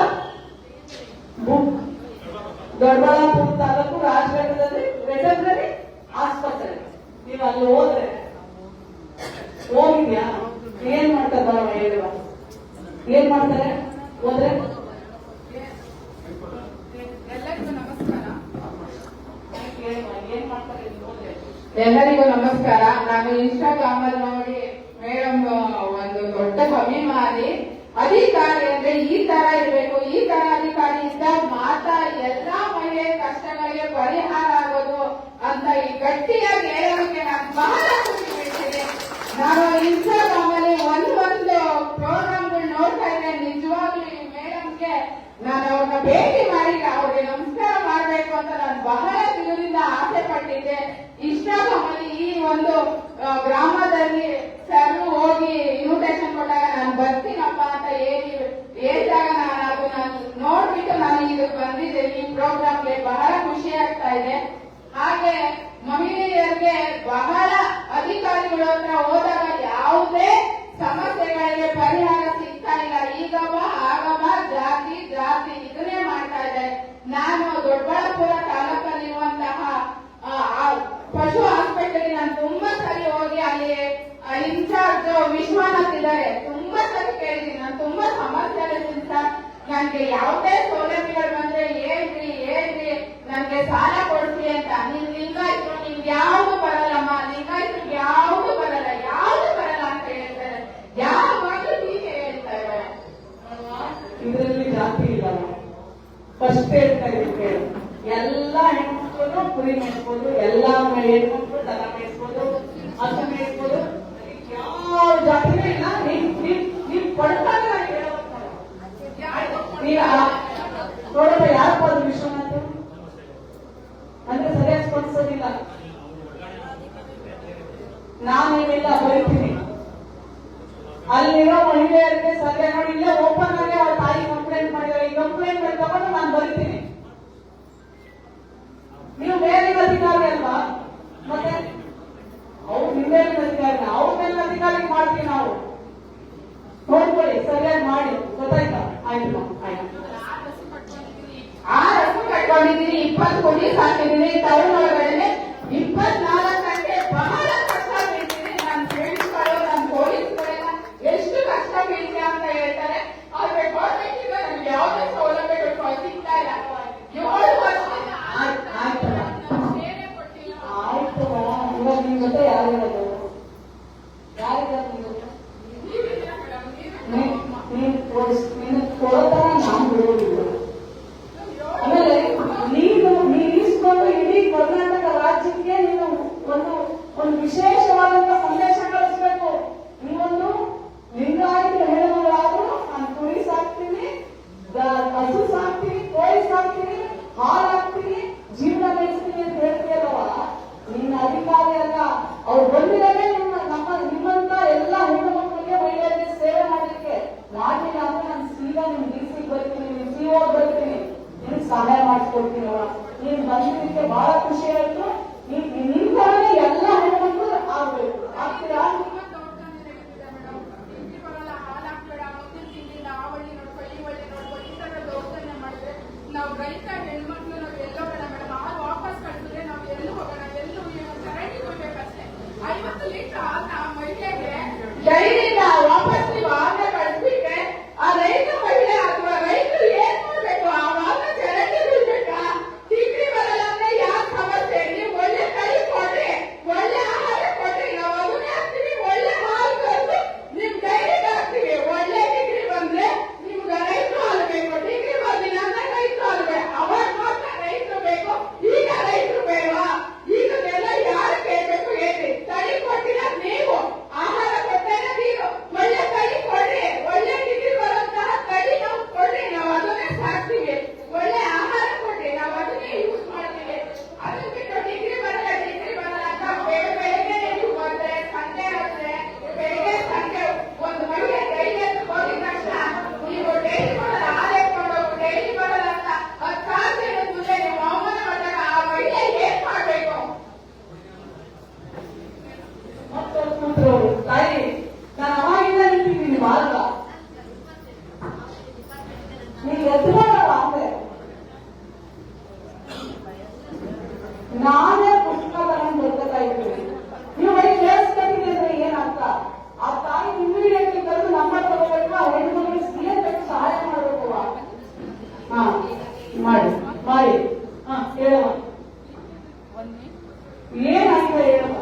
ದೊಡ್ಡಬಳ್ಳಾಪುರ ತಾಲೂಕು ರಾಜಘಾಟದಲ್ಲಿ ವೆಟರ್ನರಿ ಆಸ್ಪತ್ರೆ. ನೀವು ಅಲ್ಲಿ ಹೋದ್ರೆ ಹೋಗಿದ್ಯಾ? ಏನ್ ಮಾಡ್ತಾರೆ ಬರೋ ಹೇಳುವ, ಏನ್ ಮಾಡ್ತಾರೆ ಹೋದ್ರೆ? ಎಲ್ಲರಿಗೂ ನಮಸ್ಕಾರ. ಏನ್ ಮಾಡ್ತಾರೆ ಹೋದ್ರೆ? ಎಲ್ಲರಿಗೂ ನಮಸ್ಕಾರ. ನಾನು ಇನ್ಸ್ಟಾಗ್ರಾಮ್ ಅಲ್ಲಿ ನೋಡಿ ಮೇಡಮ್ ಒಂದು ದೊಡ್ಡ ಅಭಿಮಾನಿ. ಅಧಿಕಾರಿ ಅಂದ್ರೆ ಈ ತರ ಇರ್ಬೇಕು, ಈ ತರ ಅಧಿಕಾರಿ ಇದ್ದಾಗ ಮಾತ್ರ ಎಲ್ಲಾ ಮಹಿಳೆ ಕಷ್ಟಗಳಿಗೆ ಪರಿಹಾರ ಆಗೋದು ಅಂತ ಈ ಗಟ್ಟಿಯಾಗಿ ಹೇಳೋದಕ್ಕೆ ನಾನು ಬಹಳ ಖುಷಿ ಪಡ್ತೀನಿ. ನಾನು ಇನ್ಸ್ಟಾಗ್ರಾಮ್ ಅಲ್ಲಿ ಒಂದೊಂದು ಪ್ರೋಗ್ರಾಮ್ಗಳು ನೋಡ್ತಾ ಇದ್ದೆ. ನಿಜವಾಗ್ಲೂ ಈ ಮೇಡಮ್ಗೆ ನಾನು ಅವ್ರನ್ನ ಭೇಟಿ ಮಾಡಿ ಅವ್ರಿಗೆ ನಮಸ್ಕಾರ ಮಾಡ್ಬೇಕು ಅಂತ ನಾನು ಬಹಳ ದಿನದಿಂದ ಆಸೆ ಪಟ್ಟಿದ್ದೆ. ಇನ್ಸ್ಟಾಗ್ರಾಮ್ ಅಲ್ಲಿ ಈ ಒಂದು ಗ್ರಾಮದಲ್ಲಿ ಸರ್ ಹೋಗಿ ಇನ್ವಿಟೇಷನ್ ಕೊಟ್ಟಾಗ ನಾನು ಬರ್ತೀನಪ್ಪ ಅಂತ ಹೇಳಿದಾಗ ನಾನು ನೋಡ್ಬಿಟ್ಟು ನಾನು ಇದಕ್ಕೆ ಬಂದಿದ್ದೆ. ಈ ಪ್ರೋಗ್ರಾಮ್ಗೆ ಬಹಳ ಖುಷಿ ಆಗ್ತಾ ಇದೆ. ಹಾಗೆ ಮಹಿಳೆಯರಿಗೆ ಬಹಳ ಅಧಿಕಾರಿಗಳ ಹತ್ರ ಹೋದಾಗ ಯಾವುದೇ ಸಮಸ್ಯೆಗಳಿಗೆ ಪರಿಹಾರ ಸಿಗ್ತಾ ಇಲ್ಲ. ಈಗವ ಆಗವ ಜಾತಿ ಜಾತಿ ಇದನ್ನೇ ಮಾಡ್ತಾ ಇದ್ದಾರೆ. ನಾನು ದೊಡ್ಡಬಳ್ಳಾಪುರ ತಾಲೂಕಲ್ಲಿರುವಂತಹ ಪಶು ಆಸ್ಪತ್ರೆಗೆ ನಾನು ತುಂಬಾ ಸರಿ ಹೋಗಿ ಅಲ್ಲಿ ಇನ್ಚಾರ್ಜ್ ವಿಶ್ವನಾಥ್ ಇದ್ದಾರೆ, ತುಂಬಾ ಸರಿ ಕೇಳಿದೀನಿ. ನಾನು ತುಂಬಾ ಸಮಸ್ಯೆ ಸರ್, ನನ್ಗೆ ಯಾವುದೇ ಸೌಲಭ್ಯಗಳು ಬಂದ್ರೆ ಹೇಳ್ರಿ ನನ್ಗೆ ಸಾಲ ಕೊಡ್ಸಿ ಅಂತ. ನೀನ್ ಲಿಂಗಾಯತರು ನಿಮ್ಗೆ ಯಾವ್ದು ಬರಲ್ಲಮ್ಮ, ಲಿಂಗಾಯತರಿಗೆ ಯಾವ್ದು ಬರಲ್ಲ ಅಂತ ಹೇಳ್ತಾರೆ. ಯಾವಾಗಲೂ ಹೀಗೆ ಹೇಳ್ತಾರೆ. ಇದರಲ್ಲಿ ಜಾತಿ ಇಲ್ಲ. ಫಸ್ಟ್ ಹೇಳ್ತಾ ಇದ್ದೀವಿ, ಎಲ್ಲಾ ಹೆಣ್ಮಕ್ಳು ಕುರಿ ಮೇಯಿಸ್ಬೋದು, ಎಲ್ಲಾ ಹೆಣ್ಮಕ್ಳು ದನ ಮೇಯಿಸ್ಬೋದು, ಹಸು ಮೇಯಿಸ್ಬೋದು. ಯಾವ ಜಾತಿನೂ ಇಲ್ಲ. ನೀವ್ ಕೊಡ್ತಾರೆ ನೋಡಪ್ಪ. ಯಾರಪ್ಪ ಅದು ವಿಶ್ವನಾಥ್ ಅಂದ್ರೆ ಸರಿಯಾಗಿ ಸ್ಪಂದಿಸೋದಿಲ್ಲ. ನಾನೇನಿಲ್ಲ ಬರೀತೀನಿ. ಅಲ್ಲಿರೋ ಮಹಿಳೆಯರಿಗೆ ಸರಿಯಾಗಿ ನೋಡಿ, ಇಲ್ಲೇ ಓಪನ್ ಆಗಿ ಅವ್ರ ತಾಯಿ ಕಂಪ್ಲೇಂಟ್ ಮಾಡಿದ್ರೆ ಈ ಕಂಪ್ಲೇಂಟ್ ತಗೊಂಡು ನಾನು ಬರೀತೀನಿ. ನೀವು ಮೇಲಿನ ಅಧಿಕಾರಿ ಅಲ್ವಾ? ಮತ್ತೆ ಅವ್ರು ನಿಮ್ಮೇಲಿನ ಅಧಿಕಾರಿ, ಅವ್ರ ಮೇಲಿನ ಅಧಿಕಾರಿ ಮಾಡ್ತೀವಿ ನಾವು. ನೋಡ್ಕೊಳ್ಳಿ, ಸರಿಯಾಗಿ ಮಾಡಿ. ಗೊತ್ತಾಯ್ತಾ? ಆಯ್ತು ಆಯ್ತು. 6 ಹಸು ಕಟ್ಕೊಂಡಿದ್ದೀನಿ, 20 ಕುರಿ ಸಾಕಿದ್ದೀನಿ. ಟೌನ್ ಒಳಗಡೆ 24 ಗಂಟೆ ಬಹಳ ಕಷ್ಟ ಬೀಳ್ತೀನಿ. ನನ್ನ ಫ್ರೆಂಡ್ಸ್ಗಳು, ನನ್ನ ಪೊಲೀಸ್ಗಳೆಲ್ಲ ಎಷ್ಟು ಕಷ್ಟ ಬೀಳ್ತೀಯ ಅಂತ ಹೇಳ್ತಾರೆ. ಆದ್ರೆ ಗೌರ್ಮೆಂಟ್ ಇಂದ ನಮ್ಗೆ ಯಾವುದೇ ಸೌಲಭ್ಯಗಳು ಸಿಗ್ತಾ ಇಲ್ಲ. 7 ವರ್ಷ ಆಯ್ತು. ಇವಾಗ ನಿಮ್ ಜೊತೆ ಯಾರಿರೋದು? ನೀನು ಕೊಡೋತರ ನಾನು ಬಿಡೋದಿಲ್ಲ. ಆಮೇಲೆ ನೀನು ಇಸ್ಕೊಂಡು ಇಡೀ ಕರ್ನಾಟಕ ರಾಜ್ಯಕ್ಕೆ ನೀನು ಒಂದು ವಿಶೇಷವಾದಂತಹ ಸಂದೇಶ ಕಳಿಸ್ಬೇಕು. ನೀವೊಂದು ಲಿಂಗಾಯತ ಹೆಣ್ಣುಗಳಾದ್ರೂ ನಾನು ಕುರಿ ಸಾಕ್ತೀನಿ, ಹಸು ಸಾಕ್ತೀನಿ, ಕೋಳಿ ಸಾಕ್ತೀನಿ, ಹಾಲು ಹಾಕ್ತೀನಿ, ಜೀವನ ನಡೆಸ್ತೀನಿ ಅಂತ ಹೇಳ್ತೀಯಲ್ವ? ನಿನ್ನ ಅಧಿಕಾರಿ ಅಲ್ಲ. ಅವ್ರು ಬಂದಿರೋದೇ ನಿಮ್ಮಂತ ಎಲ್ಲ ಹೆಣ್ಣು ಮಕ್ಕಳಿಗೆ ಮಹಿಳೆಯರಿಗೆ ಸೇವೆ ಮಾಡಲಿಕ್ಕೆ. ಮಾಡಲಿಲ್ಲ ಅಂದ್ರೆ ನಾನು ಸೀದಾ ನಿಮ್ DC ಬರ್ತೀನಿ, ನಿಮ್ CO ಬರ್ತೀನಿ, ನಿಮ್ಗೆ ಸಹಾಯ ಮಾಡಿಸ್ಕೊಡ್ತೀನವ. ನೀನ್ ಬಂದಿದ್ದಕ್ಕೆ ಬಹಳ ಖುಷಿ ಆಯ್ತು. ನಿಮ್ ತರನೇ ಎಲ್ಲ ಹೆಣ್ಮಕ್ಳು ಆಗ್ಬೇಕು. ಆಗ್ತೀರಾ? ನಾವು ರೈತ ಹೆಣ್ಮಕ್ಳು ನಾವು ಎಲ್ಲೋ ಬೇಡ ಮೇಡಮ್, ಹಾಲು ವಾಪಸ್ ಕಳಿಸಿದ್ರೆ ನಾವು ಎಲ್ಲೂ ಹೋಗೋಣ, ಎಲ್ಲೂ ಚರಂಡಿ ಹೋಗ್ಬೇಕಷ್ಟೇ. 50 ಲೀಟರ್ ಹಾಲನ್ನ ಮಹಿಳೆಗೆ ಡೈರಿಯಿಂದ ವಾಪಸ್ ನೀವು ಹಾಲನ್ನ ಕಳಿಸ್ಬಿಟ್ರೆ ಆ ರೈತ ಮಹಿಳೆ ಅಥವಾ ರೈತರು ಏನ್ ಮಾಡ್ಬೇಕು? ಆ ಹಾಲನ್ನ ಚರಂಡಿ ಬಿಡ್ಬೇಕಾ? ತಿಂಡಿ ಬರಲ್ಲ ಅಂದ್ರೆ ಯಾಕೆ ಸಮಸ್ಯೆ? ನೀವು ಒಳ್ಳೆ ಕೈ ಕೊಡ್ರಿ, ಒಳ್ಳೆ ಆಹಾರ ಕೊಡ್ರಿ, ನಾವು ಅದನ್ನೇ ಹಾಕ್ತೀವಿ. ಒಳ್ಳೆ ಹಾಲು ಕರೆದು ನಿಮ್ ಡೈರಿಗೆ ಹಾಕ್ತೀವಿ. ಒಳ್ಳೆ ಡಿಗ್ರಿ ಬಂದ್ರೆ ನಿಮ್ಗೆ ರೈತರು ಹಾಲು ಬೇಕು, ಡಿಗ್ರಿ ಬಂದಿಲ್ಲ ಅಂದ್ರೆ ರೈತರು ಹಾಲು ಬೇಕು. ಅವಾಗ ಮಾತ್ರ ಬದುಕೋಲ್ಲ ಅಂದ್ರೆ ನಾನೇ ಪುಸ್ತಕ ತಗೊಂಡು ಬದುಕತಾ ಇರ್ತೀನಿ. ನೀವು ಬರೀ ಕೇಳಿಸ್ಕೊತೀನಿ ಅಂದ್ರೆ ಏನರ್ಥ? ಆ ತಾಯಿ ಇಮಿಡಿಯೇಟ್ಲಿ ಕರೆದು ನಂಬರ್ ತಗೋಬೇಕು, ಆ ಹೆಣ್ಣು ಮಗಳಿಗೆ ಸಿಎಂ ಬೇಕು, ಸಹಾಯ ಮಾಡಬೇಕು. ಹಾ ಮಾಡಿ ಹಾ ಹೇಳುವ ಏನಾಗಿದೆ ಹೇಳುವ.